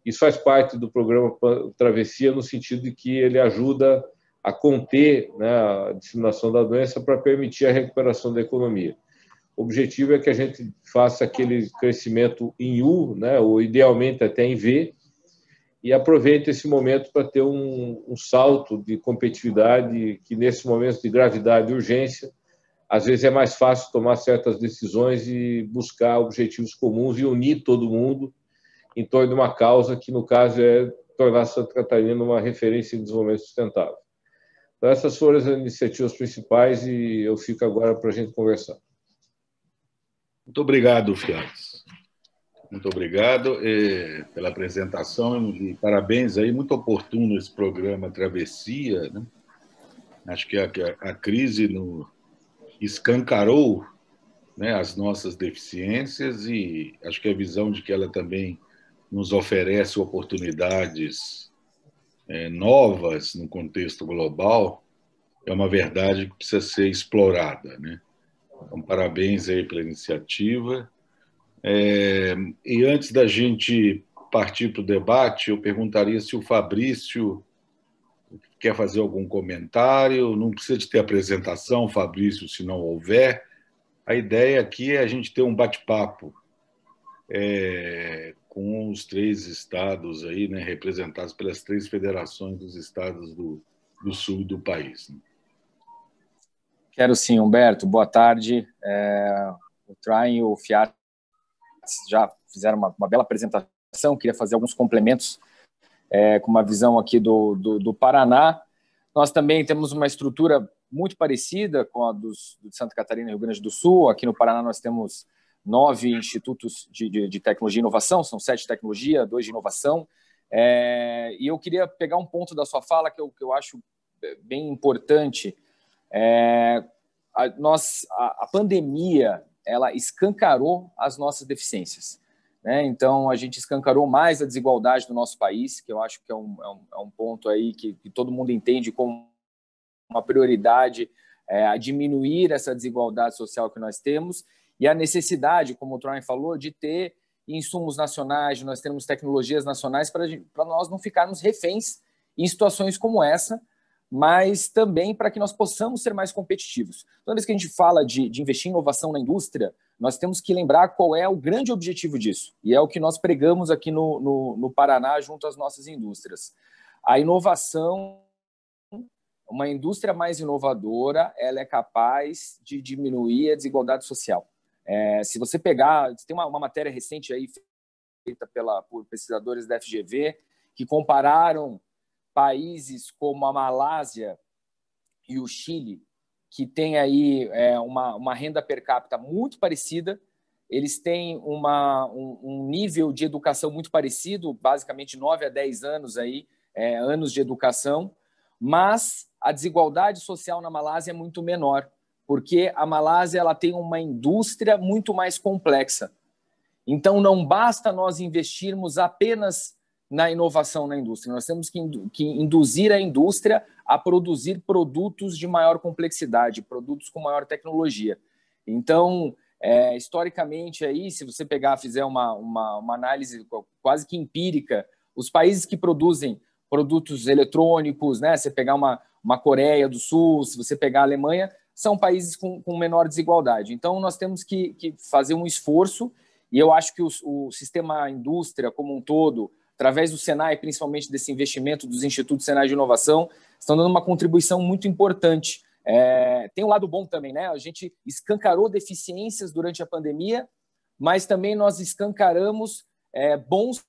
Isso faz parte do programa Travessia, no sentido de que ele ajuda a conter, né, a disseminação da doença para permitir a recuperação da economia. O objetivo é que a gente faça aquele crescimento em U, né, ou idealmente até em V, e aproveite esse momento para ter um salto de competitividade que, nesse momento de gravidade e urgência, às vezes é mais fácil tomar certas decisões e buscar objetivos comuns e unir todo mundo em torno de uma causa que, no caso, é tornar Santa Catarina uma referência em desenvolvimento sustentável. Então, essas foram as iniciativas principais e eu fico agora para a gente conversar. Muito obrigado, Fiales. Muito obrigado pela apresentação e parabéns aí, muito oportuno esse programa Travessia, né? Acho que a crise escancarou, né, as nossas deficiências, e acho que a visão de que ela também nos oferece oportunidades novas no contexto global, é uma verdade que precisa ser explorada, né? Então, parabéns aí pela iniciativa. E antes da gente partir para o debate, eu perguntaria se o Fabrício quer fazer algum comentário. Não precisa de ter apresentação, Fabrício, se não houver. A ideia aqui é a gente ter um bate-papo com os 3 estados aí, né, representados pelas 3 federações dos estados do sul do país. Quero sim, Humberto. Boa tarde. O Trine e o Fiat já fizeram uma bela apresentação. Queria fazer alguns complementos com uma visão aqui do Paraná. Nós também temos uma estrutura muito parecida com a de Santa Catarina e Rio Grande do Sul. Aqui no Paraná nós temos 9 institutos de tecnologia e inovação, são 7 de tecnologia, 2 de inovação. E eu queria pegar um ponto da sua fala que eu acho bem importante. A pandemia, ela escancarou as nossas deficiências, né? Então, a gente escancarou mais a desigualdade do nosso país, que eu acho que é um ponto aí que todo mundo entende como uma prioridade a diminuir essa desigualdade social que nós temos, e a necessidade, como o Troy falou, de ter insumos nacionais, de nós termos tecnologias nacionais para nós não ficarmos reféns em situações como essa, mas também para que nós possamos ser mais competitivos. Toda vez que a gente fala de investir em inovação na indústria, nós temos que lembrar qual é o grande objetivo disso, e é o que nós pregamos aqui no Paraná junto às nossas indústrias. A inovação, uma indústria mais inovadora, ela é capaz de diminuir a desigualdade social. Se você pegar, tem uma matéria recente aí feita por pesquisadores da FGV que compararam países como a Malásia e o Chile, que têm aí uma renda per capita muito parecida, eles têm um nível de educação muito parecido, basicamente 9 a 10 anos aí, anos de educação, mas a desigualdade social na Malásia é muito menor, porque a Malásia ela tem uma indústria muito mais complexa. Então, não basta nós investirmos apenas na inovação na indústria, nós temos que induzir a indústria a produzir produtos de maior complexidade, produtos com maior tecnologia. Então, historicamente, aí, se você fizer uma análise quase que empírica, os países que produzem produtos eletrônicos, né, você pegar uma Coreia do Sul, se você pegar a Alemanha, são países com menor desigualdade. Então, nós temos que fazer um esforço, e eu acho que o sistema indústria como um todo, através do Senai, principalmente desse investimento dos Institutos Senai de Inovação, estão dando uma contribuição muito importante. Tem um lado bom também, né? A gente escancarou deficiências durante a pandemia, mas também nós escancaramos bons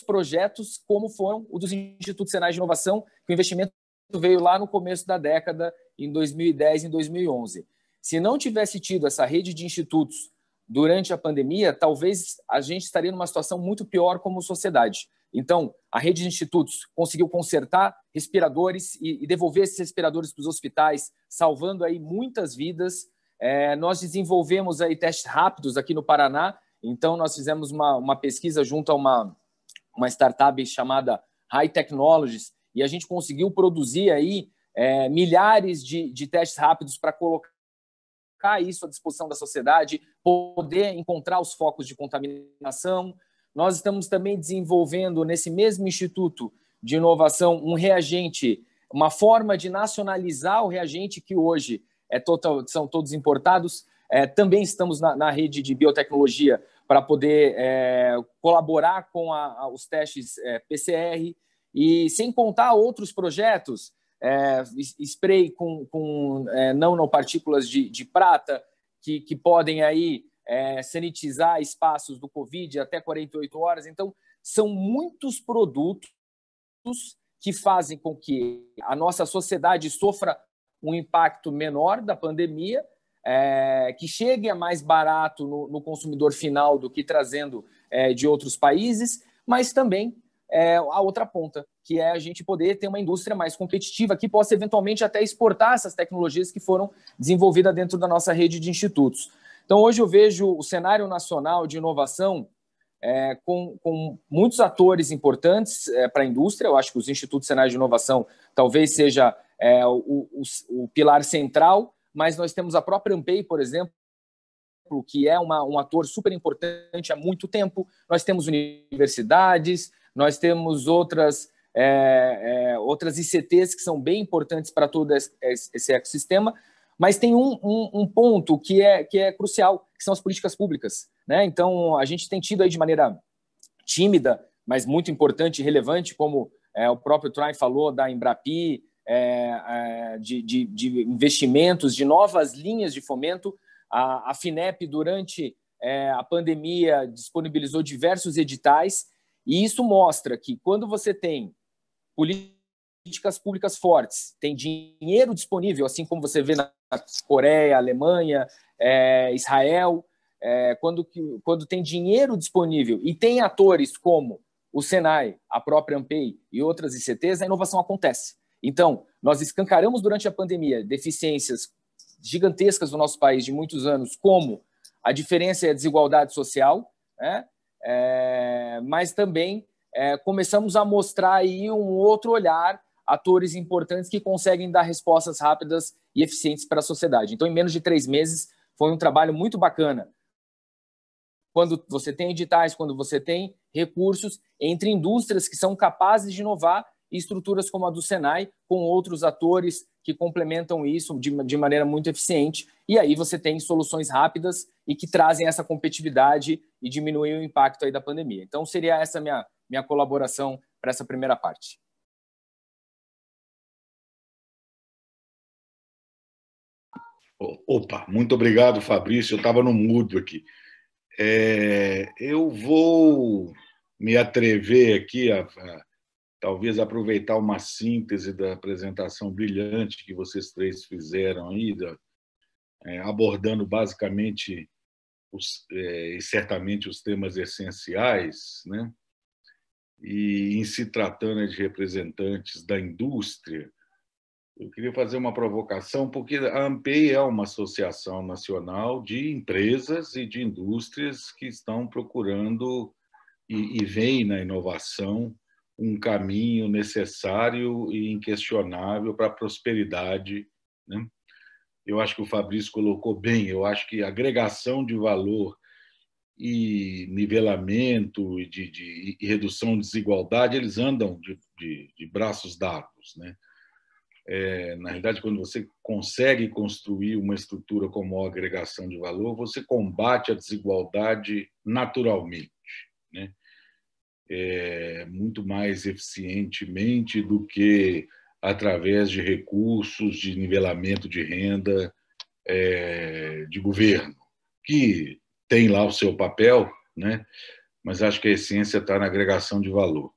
projetos, como foram o dos Institutos Senai de Inovação, que o investimento veio lá no começo da década, em 2010 e em 2011. Se não tivesse tido essa rede de institutos durante a pandemia, talvez a gente estaria numa situação muito pior como sociedade. Então, a rede de institutos conseguiu consertar respiradores e devolver esses respiradores para os hospitais, salvando aí muitas vidas. Nós desenvolvemos aí testes rápidos aqui no Paraná. Então, nós fizemos uma pesquisa junto a uma startup chamada High Technologies, e a gente conseguiu produzir aí milhares de testes rápidos para colocar isso à disposição da sociedade, poder encontrar os focos de contaminação. Nós estamos também desenvolvendo, nesse mesmo Instituto de Inovação, um reagente, uma forma de nacionalizar o reagente, que hoje são todos importados. Também estamos na rede de biotecnologia para poder colaborar com os testes PCR, e sem contar outros projetos, spray com nanopartículas de prata, que podem aí sanitizar espaços do Covid até 48 horas. Então, são muitos produtos que fazem com que a nossa sociedade sofra um impacto menor da pandemia, que chegue a mais barato no consumidor final do que trazendo de outros países, mas também a outra ponta, que é a gente poder ter uma indústria mais competitiva que possa eventualmente até exportar essas tecnologias que foram desenvolvidas dentro da nossa rede de institutos. Então, hoje eu vejo o cenário nacional de inovação com muitos atores importantes para a indústria. Eu acho que os Institutos Senai de Inovação talvez seja o pilar central, mas nós temos a própria Ampei, por exemplo, que é um ator super importante há muito tempo. Nós temos universidades, nós temos outras ICTs que são bem importantes para todo esse ecossistema, mas tem um ponto que é crucial, que são as políticas públicas, né? Então, a gente tem tido aí de maneira tímida, mas muito importante e relevante, como o próprio Troy falou, da Embrapi, de investimentos, de novas linhas de fomento. A FINEP, durante a pandemia, disponibilizou diversos editais, e isso mostra que quando você tem políticas públicas fortes, tem dinheiro disponível, assim como você vê na Coreia, Alemanha, Israel, quando tem dinheiro disponível e tem atores como o Senai, a própria Ampei e outras ICTs, a inovação acontece. Então, nós escancaramos durante a pandemia deficiências gigantescas do nosso país de muitos anos, como a diferença e a desigualdade social, né? Mas também começamos a mostrar aí um outro olhar, atores importantes que conseguem dar respostas rápidas e eficientes para a sociedade. Então, em menos de 3 meses, foi um trabalho muito bacana. Quando você tem editais, quando você tem recursos entre indústrias que são capazes de inovar e estruturas como a do Senai, com outros atores que complementam isso de maneira muito eficiente. E aí você tem soluções rápidas e que trazem essa competitividade e diminuem o impacto aí da pandemia. Então, seria essa minha colaboração para essa primeira parte. Opa, muito obrigado, Fabrício. Eu estava no mudo aqui. Eu vou me atrever aqui a talvez aproveitar uma síntese da apresentação brilhante que vocês três fizeram aí, abordando basicamente e certamente os temas essenciais, né? E em se tratando de representantes da indústria, eu queria fazer uma provocação, porque a Ampei é uma associação nacional de empresas e de indústrias que estão procurando e veem na inovação um caminho necessário e inquestionável para a prosperidade, né? Eu acho que o Fabrício colocou bem, eu acho que a agregação de valor e nivelamento e redução de desigualdade, eles andam de braços dados, né? Na realidade, quando você consegue construir uma estrutura como a agregação de valor, você combate a desigualdade naturalmente, né? Muito mais eficientemente do que através de recursos de nivelamento de renda de governo, que tem lá o seu papel, né? Mas acho que a essência está na agregação de valor.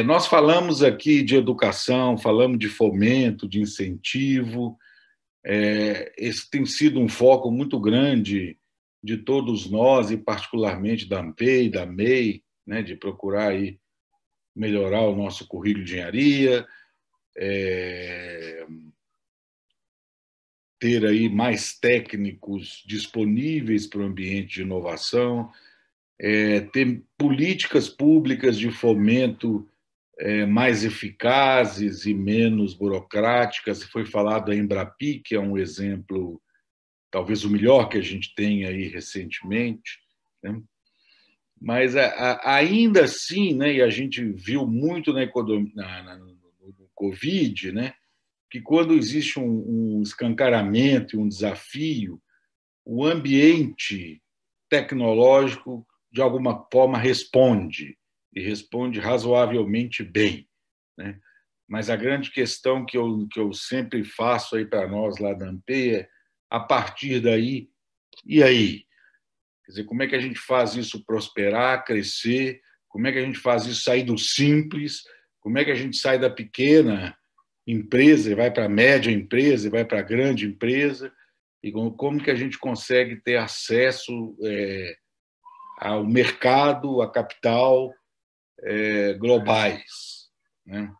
Nós falamos aqui de educação, falamos de fomento, de incentivo. Esse tem sido um foco muito grande de todos nós, e particularmente da Ampei, da MEI, né, de procurar aí melhorar o nosso currículo de engenharia, ter aí mais técnicos disponíveis para o ambiente de inovação, ter políticas públicas de fomento mais eficazes e menos burocráticas. Foi falado da Embrapi, que é um exemplo, talvez o melhor que a gente tem aí recentemente, né? Mas ainda assim, né, e a gente viu muito no Covid, né, que quando existe um escancaramento e um desafio, o ambiente tecnológico, de alguma forma, responde, e responde razoavelmente bem, né? Mas a grande questão que eu sempre faço aí para nós lá da Ampei é, a partir daí, e aí? Quer dizer, como é que a gente faz isso prosperar, crescer? Como é que a gente faz isso sair do simples? Como é que a gente sai da pequena empresa e vai para a média empresa e vai para a grande empresa? E como que a gente consegue ter acesso ao mercado, a capital globais, né?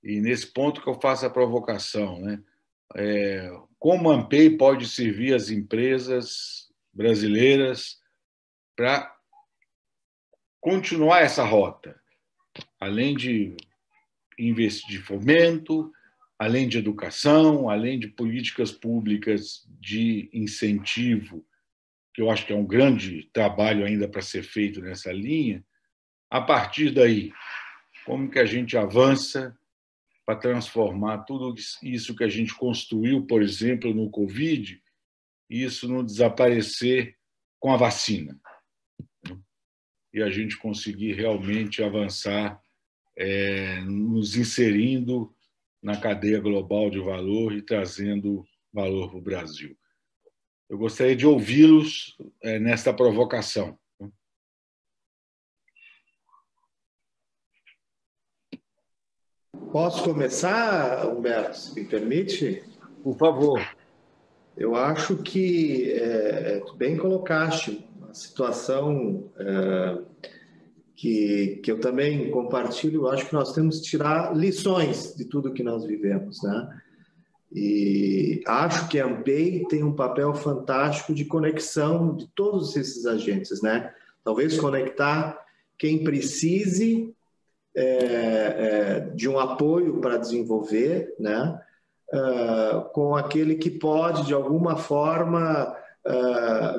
E nesse ponto que eu faço a provocação, né? Como a Ampei pode servir as empresas brasileiras para continuar essa rota, além de investir de fomento, além de educação, além de políticas públicas de incentivo, que eu acho que é um grande trabalho ainda para ser feito nessa linha. A partir daí, como que a gente avança para transformar tudo isso que a gente construiu, por exemplo, no Covid, isso não desaparecer com a vacina, e a gente conseguir realmente avançar, nos inserindo na cadeia global de valor e trazendo valor para o Brasil. Eu gostaria de ouvi-los nesta provocação. Posso começar, Humberto, se me permite? Por favor. Eu acho que tu bem colocaste uma situação que eu também compartilho. Eu acho que nós temos que tirar lições de tudo que nós vivemos, né? E acho que a ANPEI tem um papel fantástico de conexão de todos esses agentes, né? Talvez conectar quem precise de um apoio para desenvolver, né? Com aquele que pode, de alguma forma,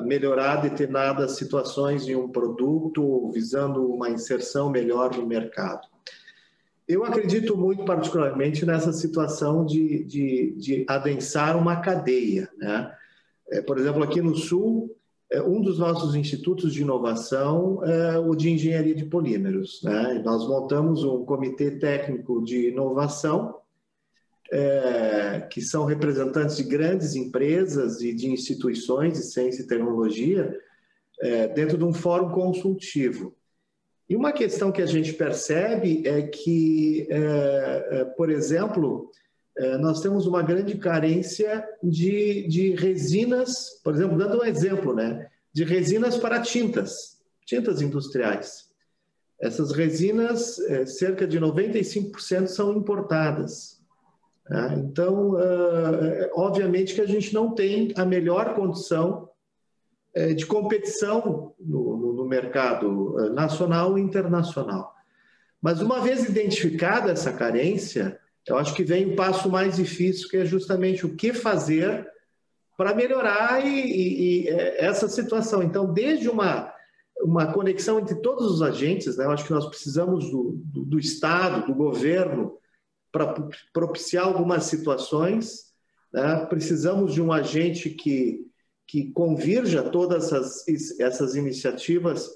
melhorar determinadas situações em um produto, visando uma inserção melhor no mercado. Eu acredito muito, particularmente, nessa situação de adensar uma cadeia, né? Por exemplo, aqui no Sul, um dos nossos institutos de inovação é o de engenharia de polímeros, né? E nós montamos um comitê técnico de inovação, que são representantes de grandes empresas e de instituições de ciência e tecnologia, dentro de um fórum consultivo. E uma questão que a gente percebe é que, por exemplo, nós temos uma grande carência de resinas, por exemplo, dando um exemplo, né, de resinas para tintas industriais. Essas resinas, cerca de 95% são importadas. Então, obviamente que a gente não tem a melhor condição de competição no mercado nacional e internacional. Mas uma vez identificada essa carência, eu acho que vem o passo mais difícil, que é justamente o que fazer para melhorar essa situação. Então, desde uma conexão entre todos os agentes, né? Eu acho que nós precisamos do Estado, do governo, para propiciar algumas situações, né? Precisamos de um agente que convirja todas essas iniciativas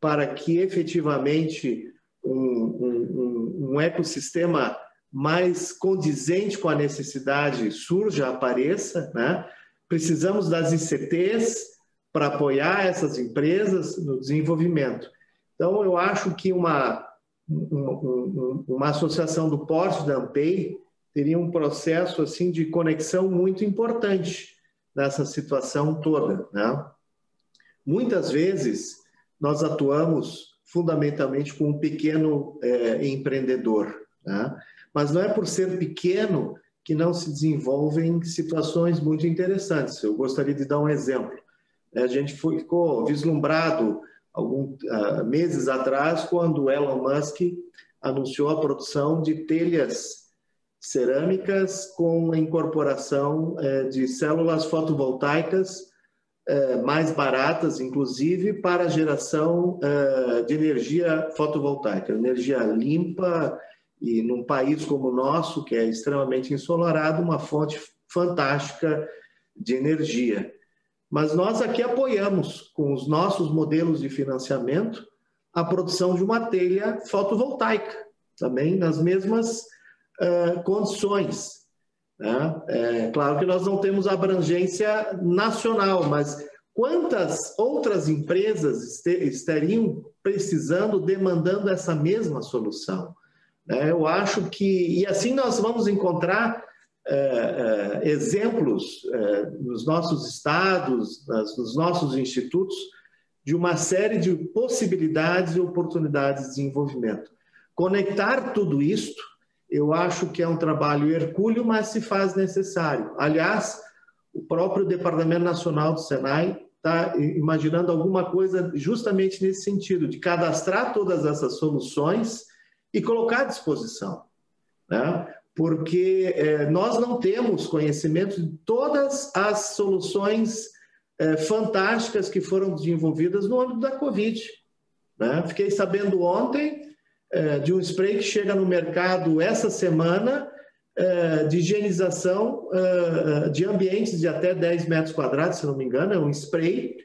para que efetivamente um ecossistema mais condizente com a necessidade surja, apareça, né? Precisamos das ICTs para apoiar essas empresas no desenvolvimento. Então, eu acho que uma associação do porte da ANPEI teria um processo assim de conexão muito importante nessa situação toda, né? Muitas vezes nós atuamos fundamentalmente com um pequeno empreendedor, né? Mas não é por ser pequeno que não se desenvolvem situações muito interessantes. Eu gostaria de dar um exemplo. A gente ficou vislumbrado alguns meses atrás, quando o Elon Musk anunciou a produção de telhas cerâmicas com a incorporação de células fotovoltaicas mais baratas, inclusive, para a geração de energia fotovoltaica, energia limpa, e num país como o nosso, que é extremamente ensolarado, uma fonte fantástica de energia. Mas nós aqui apoiamos, com os nossos modelos de financiamento, a produção de uma telha fotovoltaica, também nas mesmas condições, né? Claro que nós não temos abrangência nacional, mas quantas outras empresas estariam precisando, demandando essa mesma solução? Eu acho que... E assim nós vamos encontrar exemplos nos nossos estados, nos nossos institutos, de uma série de possibilidades e oportunidades de desenvolvimento. Conectar tudo isto, eu acho que é um trabalho hercúleo, mas se faz necessário. Aliás, o próprio Departamento Nacional do Senai está imaginando alguma coisa justamente nesse sentido, de cadastrar todas essas soluções e colocar à disposição, né? Porque nós não temos conhecimento de todas as soluções fantásticas que foram desenvolvidas no âmbito da Covid, né? Fiquei sabendo ontem de um spray que chega no mercado essa semana, de higienização de ambientes de até 10 metros quadrados, se não me engano, é um spray,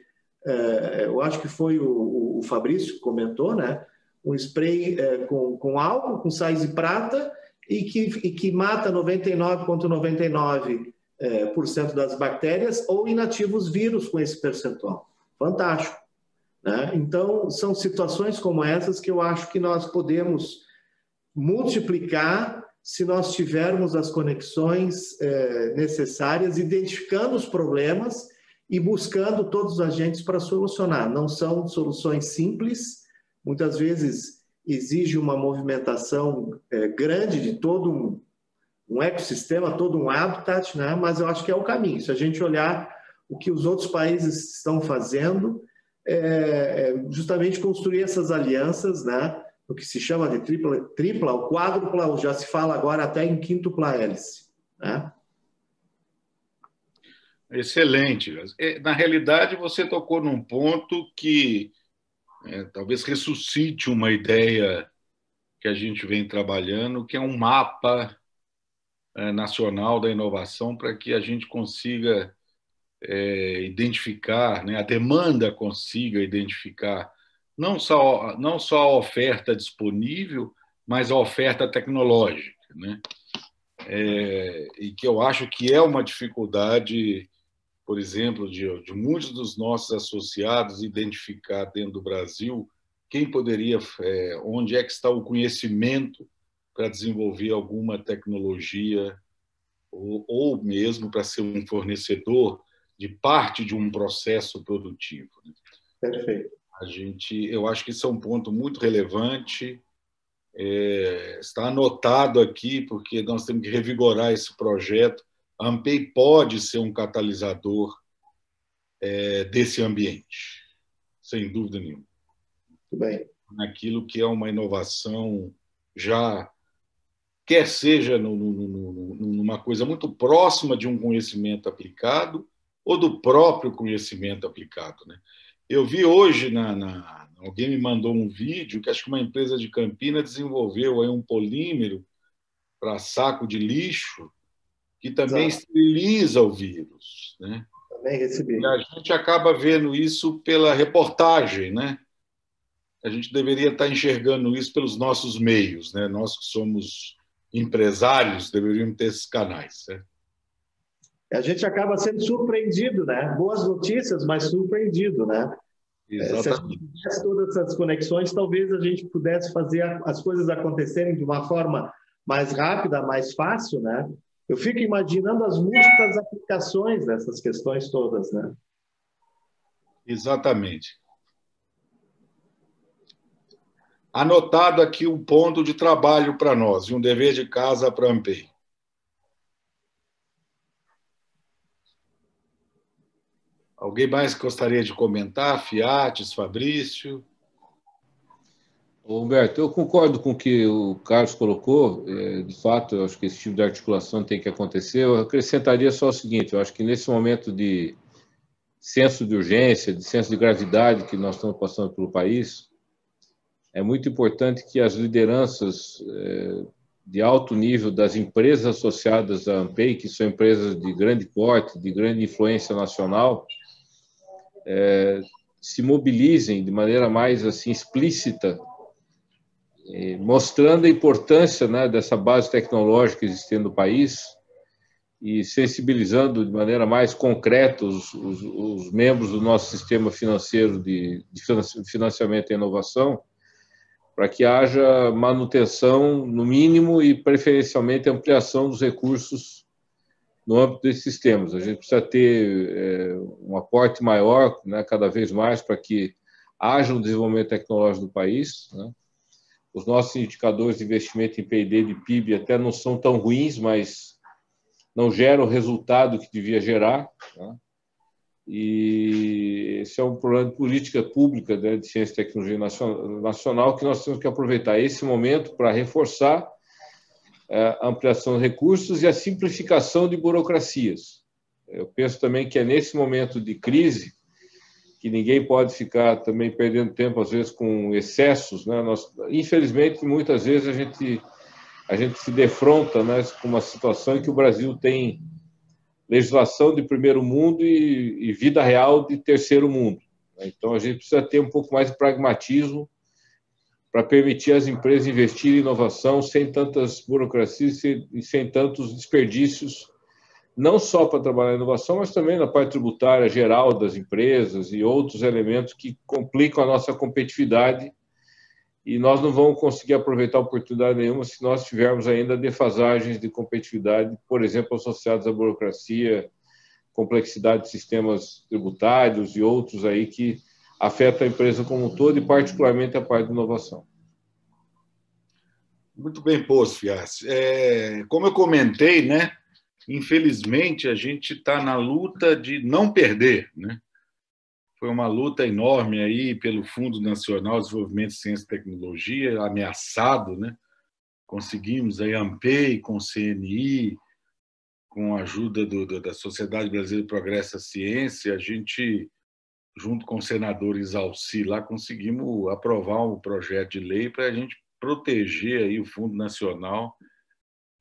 eu acho que foi o Fabrício que comentou, né? Um spray com álcool, com sais de prata, e que mata 99,99% das bactérias ou inativos vírus com esse percentual. Fantástico, né? Então, são situações como essas que eu acho que nós podemos multiplicar se nós tivermos as conexões necessárias, identificando os problemas e buscando todos os agentes para solucionar. Não são soluções simples, muitas vezes exige uma movimentação grande de todo um ecossistema, todo um habitat, né? Mas eu acho que é o caminho. Se a gente olhar o que os outros países estão fazendo, justamente construir essas alianças, né? O que se chama de tripla ou quádrupla, ou já se fala agora até em quíntupla hélice, né? Excelente. Na realidade, você tocou num ponto que talvez ressuscite uma ideia que a gente vem trabalhando, que é um mapa nacional da inovação para que a gente consiga identificar, né, a demanda consiga identificar não só a oferta disponível, mas a oferta tecnológica, né? E que eu acho que é uma dificuldade, por exemplo, de muitos dos nossos associados identificar dentro do Brasil quem poderia, onde é que está o conhecimento para desenvolver alguma tecnologia ou mesmo para ser um fornecedor de parte de um processo produtivo. Perfeito. Eu acho que isso é um ponto muito relevante. Está anotado aqui, porque nós temos que revigorar esse projeto. A Ampei pode ser um catalisador desse ambiente, sem dúvida nenhuma. Muito bem. Naquilo que é uma inovação já, quer seja numa coisa muito próxima de um conhecimento aplicado ou do próprio conhecimento aplicado, né? Eu vi hoje, alguém me mandou um vídeo que acho que uma empresa de Campinas desenvolveu aí um polímero para saco de lixo que também esteriliza o vírus, né? Também recebi. E a gente acaba vendo isso pela reportagem, né? A gente deveria estar enxergando isso pelos nossos meios, né? Nós que somos empresários deveríamos ter esses canais, certo? A gente acaba sendo surpreendido, né? Boas notícias, mas surpreendido, né? Exatamente. Se a gente tivesse todas essas conexões, talvez a gente pudesse fazer as coisas acontecerem de uma forma mais rápida, mais fácil, né? Eu fico imaginando as múltiplas aplicações dessas questões todas, né? Exatamente. Anotado aqui um ponto de trabalho para nós, e um dever de casa para a Ampei. Alguém mais gostaria de comentar? Fiates, Fabrício? Humberto, eu concordo com o que o Carlos colocou. De fato, eu acho que esse tipo de articulação tem que acontecer. Eu acrescentaria só o seguinte: eu acho que nesse momento de senso de urgência, de senso de gravidade que nós estamos passando pelo país, é muito importante que as lideranças de alto nível das empresas associadas à Ampei, que são empresas de grande porte, de grande influência nacional, se mobilizem de maneira mais assim explícita, mostrando a importância, né, dessa base tecnológica existente no país e sensibilizando de maneira mais concreta os membros do nosso sistema financeiro de financiamento e inovação, para que haja manutenção, no mínimo, e preferencialmente ampliação dos recursos no âmbito desses sistemas. A gente precisa ter um aporte maior, né, cada vez mais, para que haja um desenvolvimento tecnológico do país, né? Os nossos indicadores de investimento em P&D e de PIB até não são tão ruins, mas não geram o resultado que devia gerar, né? E esse é um problema de política pública, né, de ciência e tecnologia nacional, que nós temos que aproveitar esse momento para reforçar a ampliação de recursos e a simplificação de burocracias. Eu penso também que é nesse momento de crise que ninguém pode ficar também perdendo tempo, às vezes, com excessos, né? Infelizmente, muitas vezes a gente se defronta, né, com uma situação em que o Brasil tem legislação de primeiro mundo e vida real de terceiro mundo. Então, a gente precisa ter um pouco mais de pragmatismo para permitir às empresas investirem em inovação sem tantas burocracias e sem tantos desperdícios, não só para trabalhar em inovação, mas também na parte tributária geral das empresas e outros elementos que complicam a nossa competitividade, e nós não vamos conseguir aproveitar oportunidade nenhuma se nós tivermos ainda defasagens de competitividade, por exemplo, associadas à burocracia, complexidade de sistemas tributários e outros aí que afetam a empresa como um todo e particularmente a parte de inovação. Muito bem posto, Fiassi. Como eu comentei, né? Infelizmente, a gente está na luta de não perder, né? Foi uma luta enorme aí pelo Fundo Nacional de Desenvolvimento de Ciência e Tecnologia, ameaçado, né? Conseguimos aí ANPEI com o CNI, com a ajuda da Sociedade Brasileira de Progresso da Ciência, a gente, junto com o senador Isalci lá, conseguimos aprovar um projeto de lei para a gente proteger aí o Fundo Nacional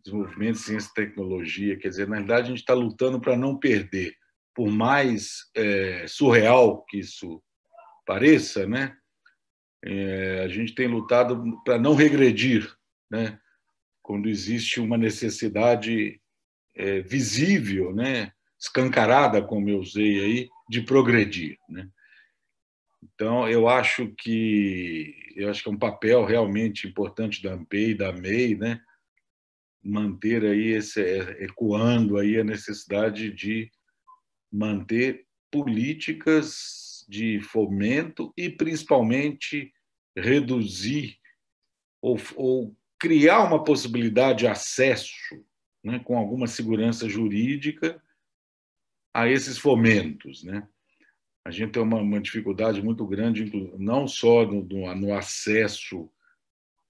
Desenvolvimento de Ciência e Tecnologia. Quer dizer, na verdade, a gente está lutando para não perder. Por mais surreal que isso pareça, né? A gente tem lutado para não regredir, né? Quando existe uma necessidade visível, né? Escancarada, como eu usei aí, de progredir, né? Então, eu acho que é um papel realmente importante da ANPEI e da MEI, né? Manter aí ecoando aí a necessidade de manter políticas de fomento e principalmente reduzir ou criar uma possibilidade de acesso, né, com alguma segurança jurídica a esses fomentos, né? A gente tem uma dificuldade muito grande, não só no acesso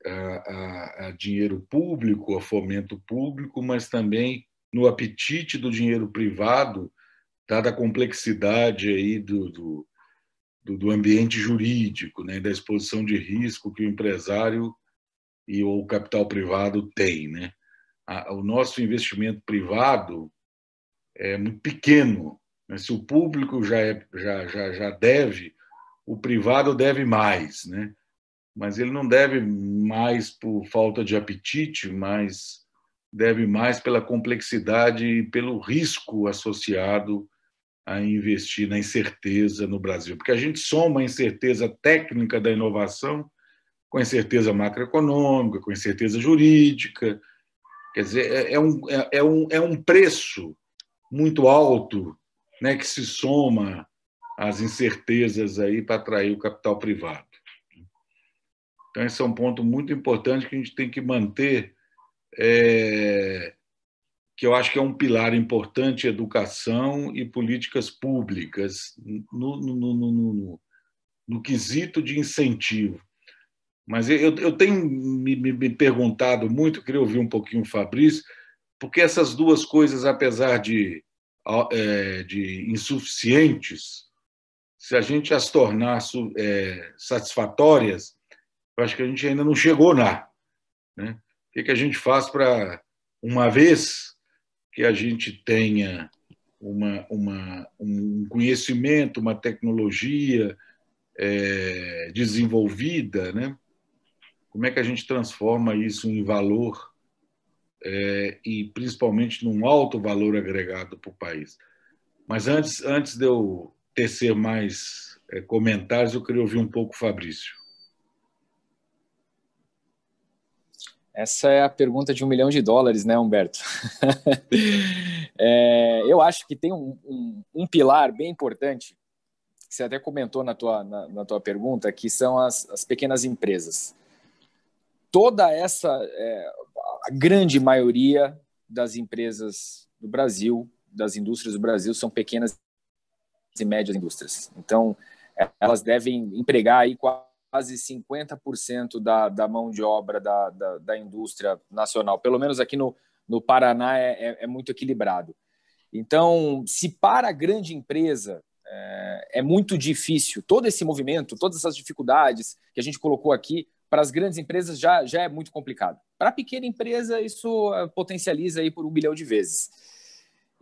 a dinheiro público, a fomento público, mas também no apetite do dinheiro privado, dada a complexidade aí do ambiente jurídico, né, da exposição de risco que o empresário e o capital privado tem, né? O nosso investimento privado é muito pequeno, né? Se o público já deve, o privado deve mais, né? Mas ele não deve mais por falta de apetite, mas deve mais pela complexidade e pelo risco associado a investir na incerteza no Brasil. Porque a gente soma a incerteza técnica da inovação com a incerteza macroeconômica, com a incerteza jurídica. Quer dizer, é um preço muito alto, né, que se soma às incertezas aí para atrair o capital privado. Então, esse é um ponto muito importante que a gente tem que manter, que eu acho que é um pilar importante, educação e políticas públicas no quesito de incentivo. Mas eu tenho me perguntado muito, queria ouvir um pouquinho o Fabrício, porque essas duas coisas, apesar de insuficientes, se a gente as tornar satisfatórias, eu acho que a gente ainda não chegou lá, né? O que a gente faz para, uma vez que a gente tenha um conhecimento, uma tecnologia desenvolvida, né? Como é que a gente transforma isso em valor e principalmente num alto valor agregado para o país? Mas antes de eu tecer mais comentários, eu queria ouvir um pouco o Fabrício. Essa é a pergunta de $1 milhão, né, Humberto? Eu acho que tem um pilar bem importante, que você até comentou na tua pergunta, que são as pequenas empresas. Toda essa, a grande maioria das empresas do Brasil, das indústrias do Brasil, são pequenas e médias indústrias. Então, elas devem empregar aí quase 50% da mão de obra da indústria nacional. Pelo menos aqui no Paraná é muito equilibrado. Então, se para a grande empresa é muito difícil, todo esse movimento, todas essas dificuldades que a gente colocou aqui, para as grandes empresas já é muito complicado. Para a pequena empresa, isso potencializa aí por 1 bilhão de vezes.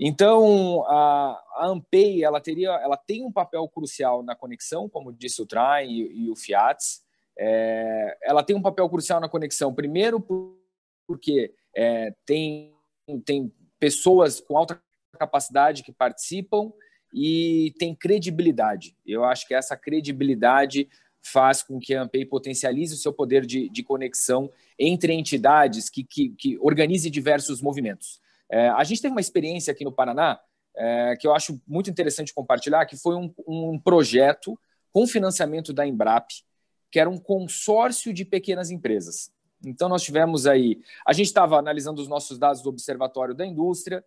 Então, a Ampay, ela tem um papel crucial na conexão, como disse o Trai e o Fiat. Ela tem um papel crucial na conexão, primeiro porque tem pessoas com alta capacidade que participam e tem credibilidade. Eu acho que essa credibilidade faz com que a Ampay potencialize o seu poder de conexão entre entidades que organize diversos movimentos. A gente teve uma experiência aqui no Paraná que eu acho muito interessante compartilhar, que foi um projeto com financiamento da Embrap, que era um consórcio de pequenas empresas. Então, nós tivemos aí... A gente estava analisando os nossos dados do Observatório da Indústria,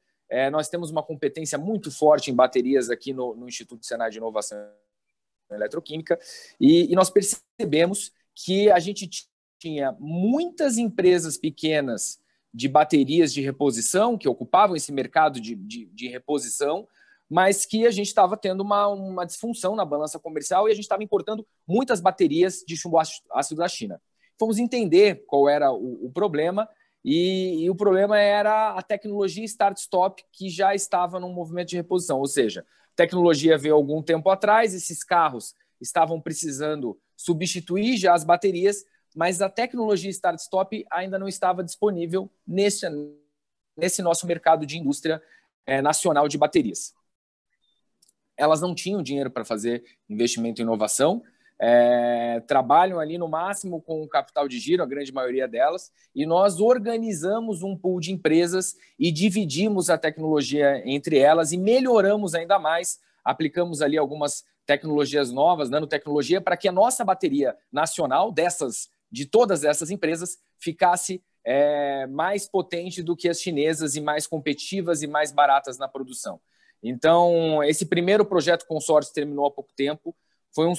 nós temos uma competência muito forte em baterias aqui no Instituto Senai de Inovação Eletroquímica, e nós percebemos que a gente tinha muitas empresas pequenas de baterias de reposição, que ocupavam esse mercado de reposição, mas que a gente estava tendo uma disfunção na balança comercial e a gente estava importando muitas baterias de chumbo ácido da China. Fomos entender qual era o problema, e o problema era a tecnologia start-stop, que já estava num movimento de reposição, ou seja, a tecnologia veio algum tempo atrás, esses carros estavam precisando substituir já as baterias, mas a tecnologia start-stop ainda não estava disponível nesse nosso mercado de indústria nacional de baterias. Elas não tinham dinheiro para fazer investimento em inovação, trabalham ali no máximo com o capital de giro, a grande maioria delas, e nós organizamos um pool de empresas e dividimos a tecnologia entre elas e melhoramos ainda mais, aplicamos ali algumas tecnologias novas, nanotecnologia, para que a nossa bateria nacional, de todas essas empresas, ficasse mais potente do que as chinesas e mais competitivas e mais baratas na produção. Então, esse primeiro projeto consórcio terminou há pouco tempo, foi um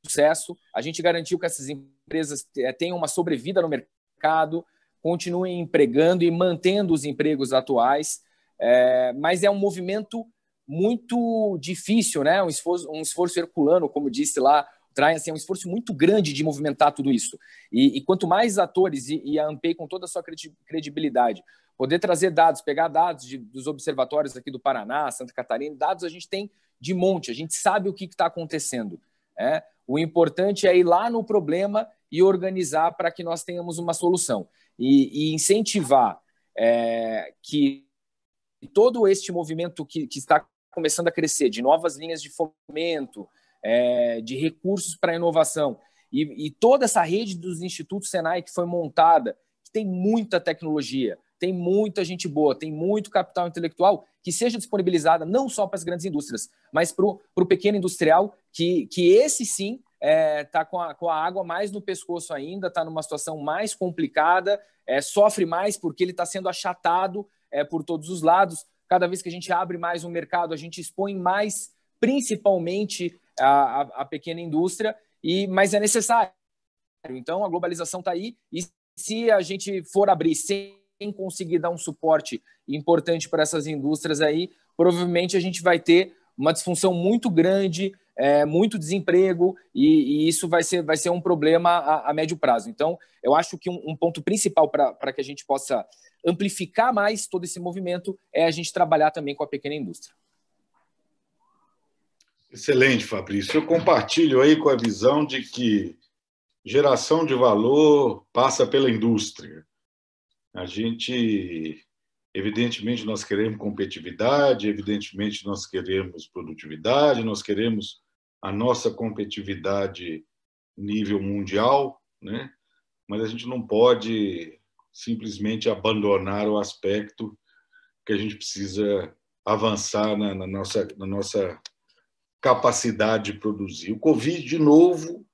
sucesso, a gente garantiu que essas empresas tenham uma sobrevida no mercado, continuem empregando e mantendo os empregos atuais, mas é um movimento muito difícil, né? Um esforço herculano, como disse lá o Trai, assim, é um esforço muito grande de movimentar tudo isso. E quanto mais atores, e a Ampay com toda a sua credibilidade, poder trazer dados, pegar dados dos observatórios aqui do Paraná, Santa Catarina, dados a gente tem de monte, a gente sabe o que está acontecendo. O importante é ir lá no problema e organizar para que nós tenhamos uma solução. E incentivar que todo este movimento que está começando a crescer, de novas linhas de fomento, de recursos para a inovação, e toda essa rede dos institutos Senai que foi montada, que tem muita tecnologia, tem muita gente boa, tem muito capital intelectual, que seja disponibilizada não só para as grandes indústrias, mas para o pequeno industrial, que esse sim está com a água mais no pescoço ainda, está numa situação mais complicada, sofre mais porque ele está sendo achatado por todos os lados. Cada vez que a gente abre mais um mercado, a gente expõe mais, principalmente, a pequena indústria, mas é necessário. Então, a globalização está aí, e se a gente for abrir sem conseguir dar um suporte importante para essas indústrias aí, provavelmente a gente vai ter uma disfunção muito grande, muito desemprego, e isso vai ser um problema a médio prazo. Então, eu acho que um ponto principal para que a gente possa amplificar mais todo esse movimento é a gente trabalhar também com a pequena indústria. Excelente, Fabrício. Eu compartilho aí com a visão de que geração de valor passa pela indústria. A gente, evidentemente, nós queremos competitividade, evidentemente, nós queremos produtividade, nós queremos a nossa competitividade nível mundial, né? Mas a gente não pode simplesmente abandonar o aspecto que a gente precisa avançar na nossa capacidade de produzir. O Covid, de novo,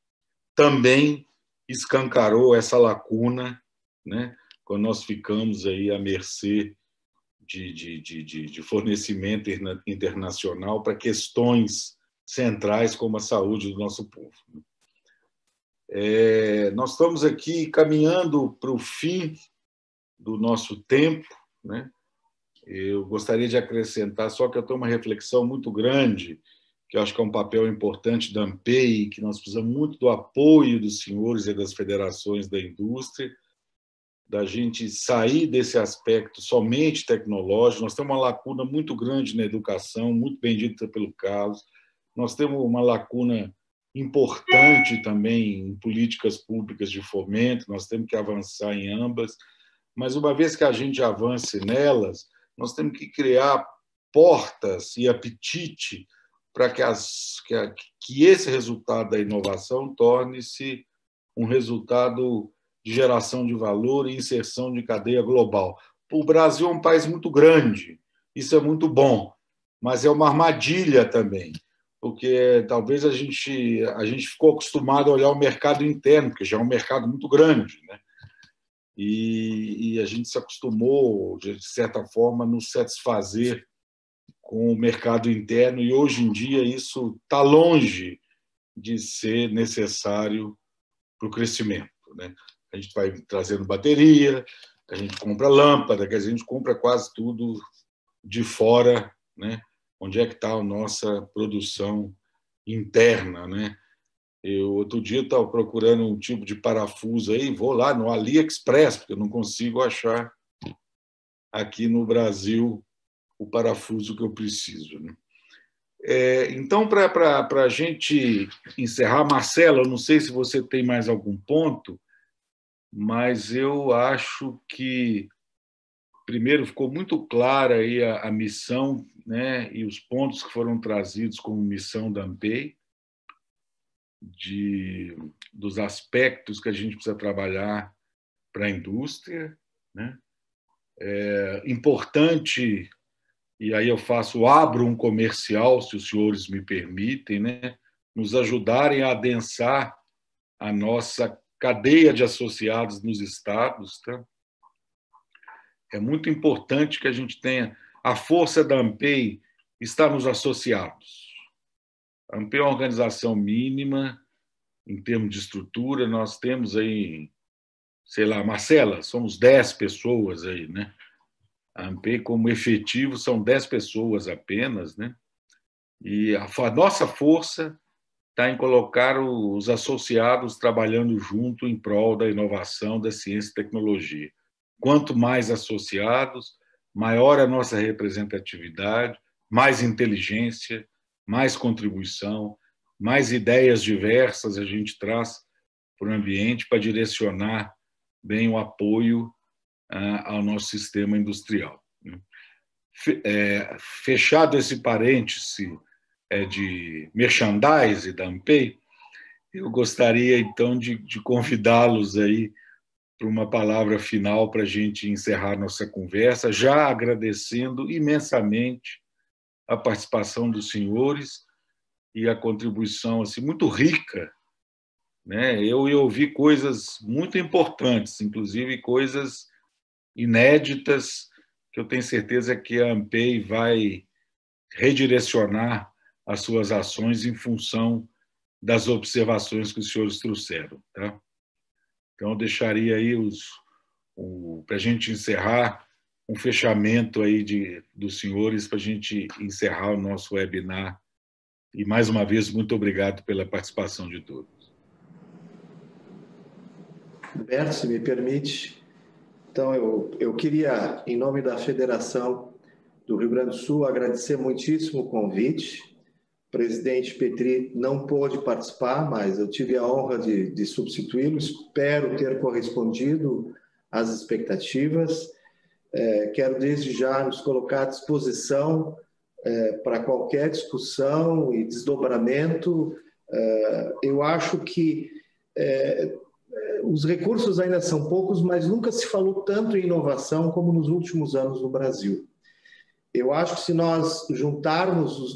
também escancarou essa lacuna, né? Quando nós ficamos aí à mercê de fornecimento internacional para questões centrais como a saúde do nosso povo. Nós estamos aqui caminhando para o fim do nosso tempo, né? Eu gostaria de acrescentar só que eu tenho uma reflexão muito grande, que eu acho que é um papel importante da ANPEI, que nós precisamos muito do apoio dos senhores e das federações da indústria, da gente sair desse aspecto somente tecnológico. Nós temos uma lacuna muito grande na educação, muito bem dita pelo Carlos. Nós temos uma lacuna importante também em políticas públicas de fomento, nós temos que avançar em ambas, mas uma vez que a gente avance nelas, nós temos que criar portas e apetite para que esse resultado da inovação torne-se um resultado de geração de valor e inserção de cadeia global. O Brasil é um país muito grande, isso é muito bom, mas é uma armadilha também, porque talvez a gente ficou acostumado a olhar o mercado interno, que já é um mercado muito grande, né? E a gente se acostumou, de certa forma, a nos satisfazer com o mercado interno, e hoje em dia isso está longe de ser necessário para o crescimento, né? A gente vai trazendo bateria, a gente compra lâmpada, que a gente compra quase tudo de fora, né? Onde é que está a nossa produção interna, né? Outro dia estava procurando um tipo de parafuso aí, vou lá no AliExpress, porque eu não consigo achar aqui no Brasil o parafuso que eu preciso, né? Então, para a gente encerrar, Marcelo, eu não sei se você tem mais algum ponto, mas eu acho que, primeiro, ficou muito clara aí a missão, né, e os pontos que foram trazidos como missão da ANPEI, dos aspectos que a gente precisa trabalhar para a indústria, né? Importante, e aí eu abro um comercial, se os senhores me permitem, né? Nos ajudarem a adensar a nossa cadeia de associados nos estados, tá? É muito importante que a gente tenha a força da ANPEI está nos associados. A ANPEI é uma organização mínima em termos de estrutura, nós temos aí, sei lá, Marcela, somos 10 pessoas aí, né? A ANPEI, como efetivo, são 10 pessoas apenas, né? E a nossa força está em colocar os associados trabalhando junto em prol da inovação, da ciência e tecnologia. Quanto mais associados, maior a nossa representatividade, mais inteligência, mais contribuição, mais ideias diversas a gente traz para o ambiente para direcionar bem o apoio ao nosso sistema industrial. Fechado esse parêntese de merchandise da ANPEI, eu gostaria, então, de convidá-los aí para uma palavra final para a gente encerrar nossa conversa, já agradecendo imensamente a participação dos senhores e a contribuição assim, muito rica, né? Eu ouvi coisas muito importantes, inclusive coisas inéditas, que eu tenho certeza que a ANPEI vai redirecionar as suas ações em função das observações que os senhores trouxeram, tá? Então, eu deixaria aí para a gente encerrar, um fechamento aí dos senhores para a gente encerrar o nosso webinar. E, mais uma vez, muito obrigado pela participação de todos. Humberto, se me permite. Então, eu queria, em nome da Federação do Rio Grande do Sul, agradecer muitíssimo o convite. O presidente Petri não pôde participar, mas eu tive a honra de substituí-lo. Espero ter correspondido às expectativas. Quero, desde já, nos colocar à disposição para qualquer discussão e desdobramento. Eu acho que os recursos ainda são poucos, mas nunca se falou tanto em inovação como nos últimos anos no Brasil. Eu acho que se nós juntarmos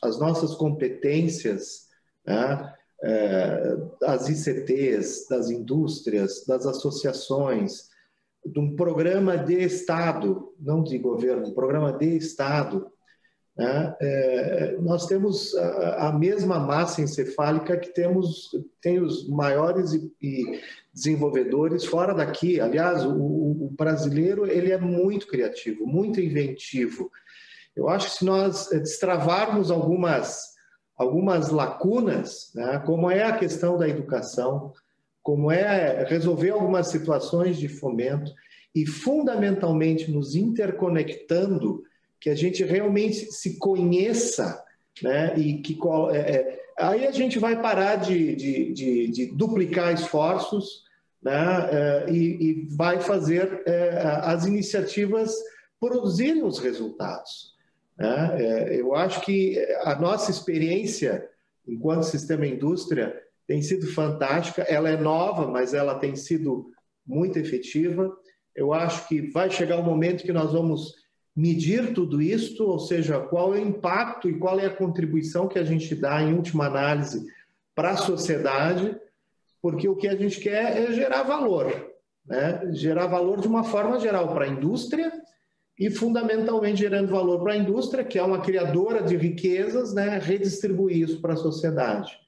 as nossas competências, né, das ICTs, das indústrias, das associações, de um programa de Estado, não de governo, um programa de Estado, né? Nós temos a mesma massa encefálica que tem os maiores e desenvolvedores fora daqui. Aliás, o brasileiro ele é muito criativo, muito inventivo. Eu acho que se nós destravarmos algumas lacunas, né, como é a questão da educação, como é resolver algumas situações de fomento e, fundamentalmente, nos interconectando, que a gente realmente se conheça, né, e que aí a gente vai parar de duplicar esforços, né, e vai fazer as iniciativas produzirem os resultados. Eu acho que a nossa experiência enquanto sistema indústria tem sido fantástica, ela é nova, mas ela tem sido muito efetiva. Eu acho que vai chegar o momento que nós vamos medir tudo isso, ou seja, qual é o impacto e qual é a contribuição que a gente dá, em última análise, para a sociedade, porque o que a gente quer é gerar valor, né? Gerar valor de uma forma geral para a indústria e, fundamentalmente, gerando valor para a indústria, que é uma criadora de riquezas, né? Redistribuir isso para a sociedade.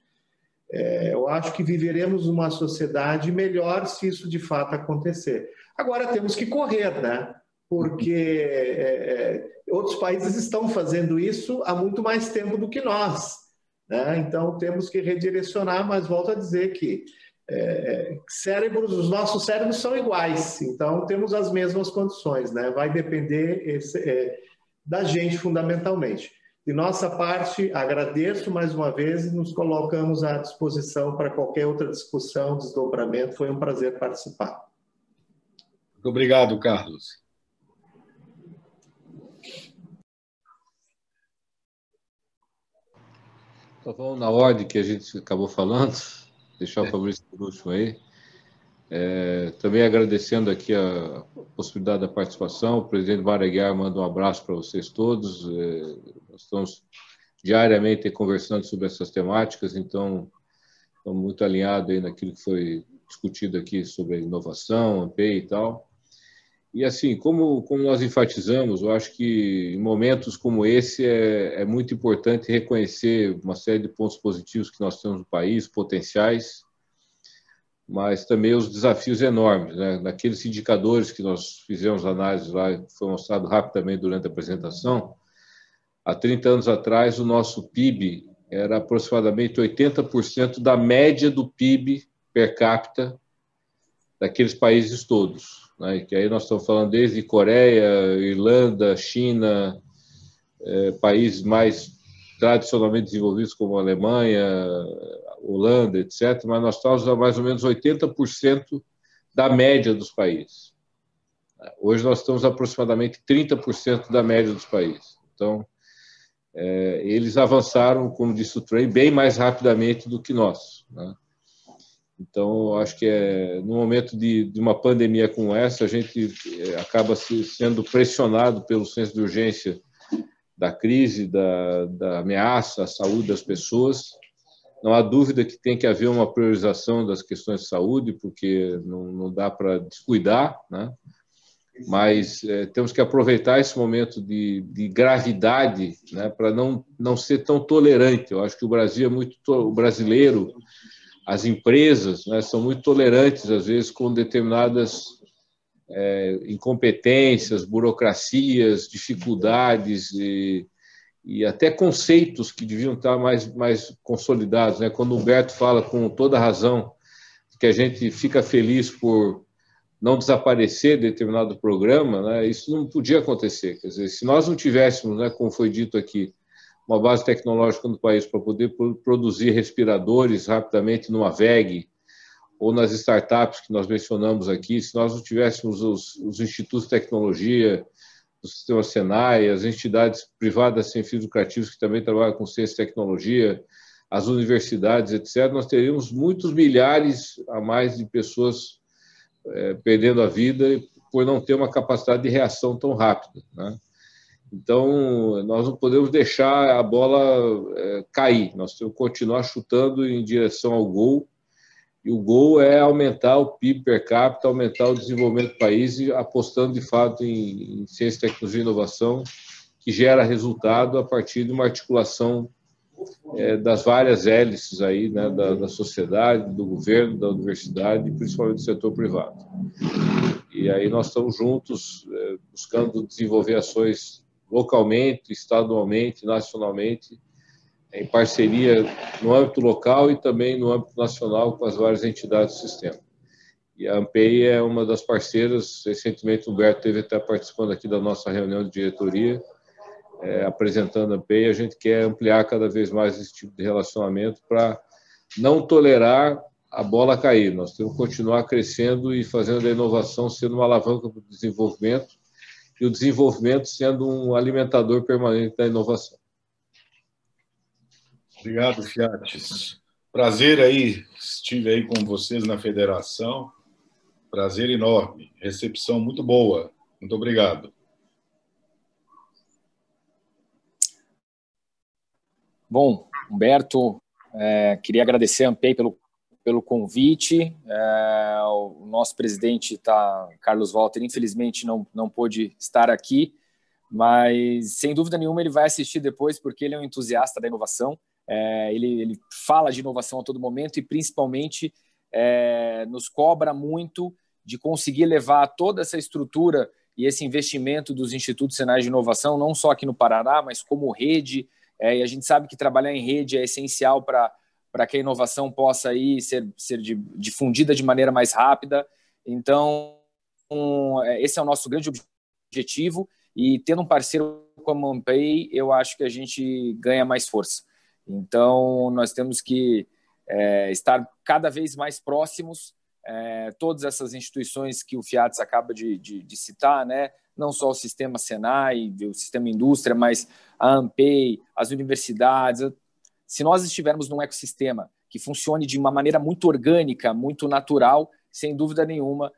Eu acho que viveremos uma sociedade melhor se isso de fato acontecer. Agora temos que correr, né? Porque outros países estão fazendo isso há muito mais tempo do que nós, né? Então temos que redirecionar, mas volto a dizer que os nossos cérebros são iguais, então temos as mesmas condições, né? Vai depender da gente fundamentalmente. De nossa parte, agradeço mais uma vez e nos colocamos à disposição para qualquer outra discussão, desdobramento. Foi um prazer participar. Muito obrigado, Carlos. Então, vamos na ordem que a gente acabou falando, deixar o Fabrício por último aí. Também agradecendo aqui a possibilidade da participação. O presidente Maragall manda um abraço para vocês todos. Nós estamos diariamente conversando sobre essas temáticas, então estamos muito alinhados aí naquilo que foi discutido aqui sobre a inovação, AMPEI e tal. E assim, como nós enfatizamos, eu acho que em momentos como esse é muito importante reconhecer uma série de pontos positivos que nós temos no país, potenciais, mas também os desafios enormes, né? Naqueles indicadores que nós fizemos análise lá, que foi mostrado rapidamente durante a apresentação, há 30 anos atrás o nosso PIB era aproximadamente 80% da média do PIB per capita daqueles países todos, né? Que aí nós estamos falando desde Coreia, Irlanda, China, países mais tradicionalmente desenvolvidos como a Alemanha, Holanda, etc., mas nós estamos a mais ou menos 80% da média dos países. Hoje nós estamos a aproximadamente 30% da média dos países. Então, eles avançaram, como disse o Trey, bem mais rapidamente do que nós, né? Então, acho que no momento de uma pandemia como essa, a gente acaba sendo pressionado pelo senso de urgência da crise, da ameaça à saúde das pessoas. Não há dúvida que tem que haver uma priorização das questões de saúde, porque não dá para descuidar, né? Mas temos que aproveitar esse momento de gravidade, né, para não ser tão tolerante. Eu acho que o Brasil o brasileiro, as empresas, né, são muito tolerantes, às vezes, com determinadas incompetências, burocracias, dificuldades e até conceitos que deviam estar mais consolidados, né? Quando o Humberto fala com toda razão que a gente fica feliz por não desaparecer determinado programa, né? Isso não podia acontecer. Quer dizer, se nós não tivéssemos, né, como foi dito aqui, uma base tecnológica no país para poder produzir respiradores rapidamente numa VEG ou nas startups que nós mencionamos aqui, se nós não tivéssemos os institutos de tecnologia, o sistema Senai, as entidades privadas sem fins lucrativos que também trabalham com ciência e tecnologia, as universidades, etc., nós teríamos muitos milhares a mais de pessoas perdendo a vida por não ter uma capacidade de reação tão rápida, né? Então, nós não podemos deixar a bola cair, nós temos que continuar chutando em direção ao gol E o gol é aumentar o PIB per capita, aumentar o desenvolvimento do país, e apostando, de fato, em ciência, tecnologia e inovação, que gera resultado a partir de uma articulação das várias hélices aí, né, da sociedade, do governo, da universidade e principalmente do setor privado. E aí nós estamos juntos buscando desenvolver ações localmente, estadualmente, nacionalmente, em parceria no âmbito local e também no âmbito nacional com as várias entidades do sistema. E a ANPEI é uma das parceiras. Recentemente o Humberto esteve até participando aqui da nossa reunião de diretoria, apresentando a ANPEI. A gente quer ampliar cada vez mais esse tipo de relacionamento para não tolerar a bola cair. Nós temos que continuar crescendo e fazendo a inovação sendo uma alavanca para o desenvolvimento, e o desenvolvimento sendo um alimentador permanente da inovação. Obrigado, Fiates. Prazer aí, estive aí com vocês na federação. Prazer enorme. Recepção muito boa. Muito obrigado. Bom, Humberto, queria agradecer a ANPEI pelo convite. O nosso presidente, Carlos Walter, infelizmente não pôde estar aqui, mas sem dúvida nenhuma ele vai assistir depois, porque ele é um entusiasta da inovação. Ele fala de inovação a todo momento e principalmente nos cobra muito de conseguir levar toda essa estrutura e esse investimento dos Institutos Senais de Inovação, não só aqui no Paraná, mas como rede. E a gente sabe que trabalhar em rede é essencial para que a inovação possa aí ser difundida de maneira mais rápida. Então, esse é o nosso grande objetivo, e tendo um parceiro como a ANPEI, eu acho que a gente ganha mais força. Então, nós temos que estar cada vez mais próximos, todas essas instituições que o Fiates acaba de citar, né? Não só o sistema Senai, o sistema indústria, mas a ANPEI, as universidades. Se nós estivermos num ecossistema que funcione de uma maneira muito orgânica, muito natural, sem dúvida nenhuma,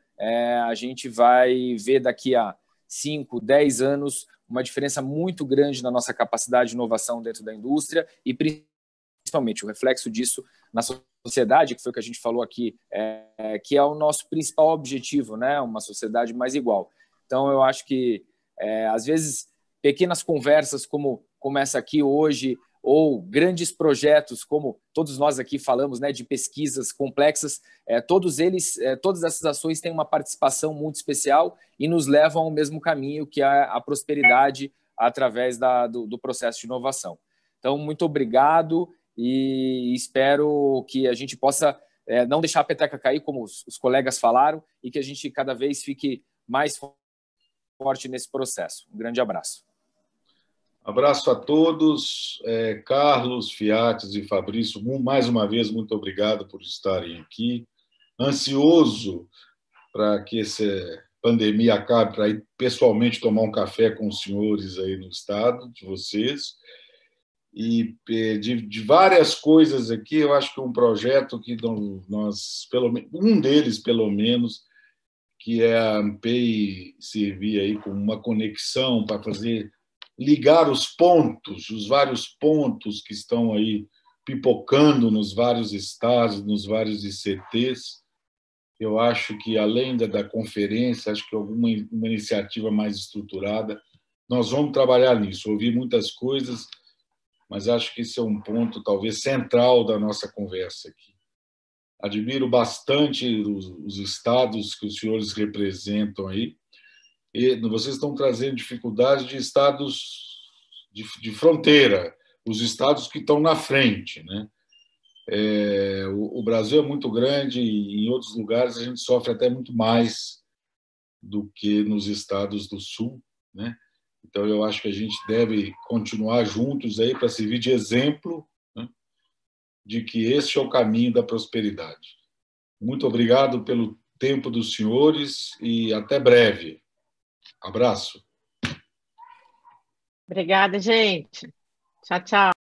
a gente vai ver daqui a 5, 10 anos uma diferença muito grande na nossa capacidade de inovação dentro da indústria e principalmente o reflexo disso na sociedade, que foi o que a gente falou aqui, que é o nosso principal objetivo, né? Uma sociedade mais igual. Então, eu acho que, às vezes, pequenas conversas como essa aqui hoje, ou grandes projetos, como todos nós aqui falamos, né, de pesquisas complexas, todas essas ações têm uma participação muito especial e nos levam ao mesmo caminho, que é a prosperidade através do processo de inovação. Então, muito obrigado e espero que a gente possa não deixar a peteca cair, como os colegas falaram, e que a gente cada vez fique mais forte nesse processo. Um grande abraço. Abraço a todos. Carlos, Fiates e Fabrício, mais uma vez, muito obrigado por estarem aqui. Ansioso para que essa pandemia acabe, para ir pessoalmente tomar um café com os senhores aí no estado de vocês. E de várias coisas aqui, eu acho que um projeto que nós, um deles, pelo menos, que é a ANPEI servir aí como uma conexão para ligar os vários pontos que estão aí pipocando nos vários estados, nos vários ICTs. Eu acho que, além da conferência, acho que uma iniciativa mais estruturada, nós vamos trabalhar nisso. Ouvi muitas coisas, mas acho que esse é um ponto, talvez, central da nossa conversa aqui. Admiro bastante os estados que os senhores representam aí. E vocês estão trazendo dificuldades de estados de fronteira, os estados que estão na frente, né? O Brasil é muito grande e em outros lugares a gente sofre até muito mais do que nos estados do Sul, né? Então, eu acho que a gente deve continuar juntos aí para servir de exemplo, né, de que este é o caminho da prosperidade. Muito obrigado pelo tempo dos senhores e até breve. Abraço. Obrigada, gente. Tchau, tchau.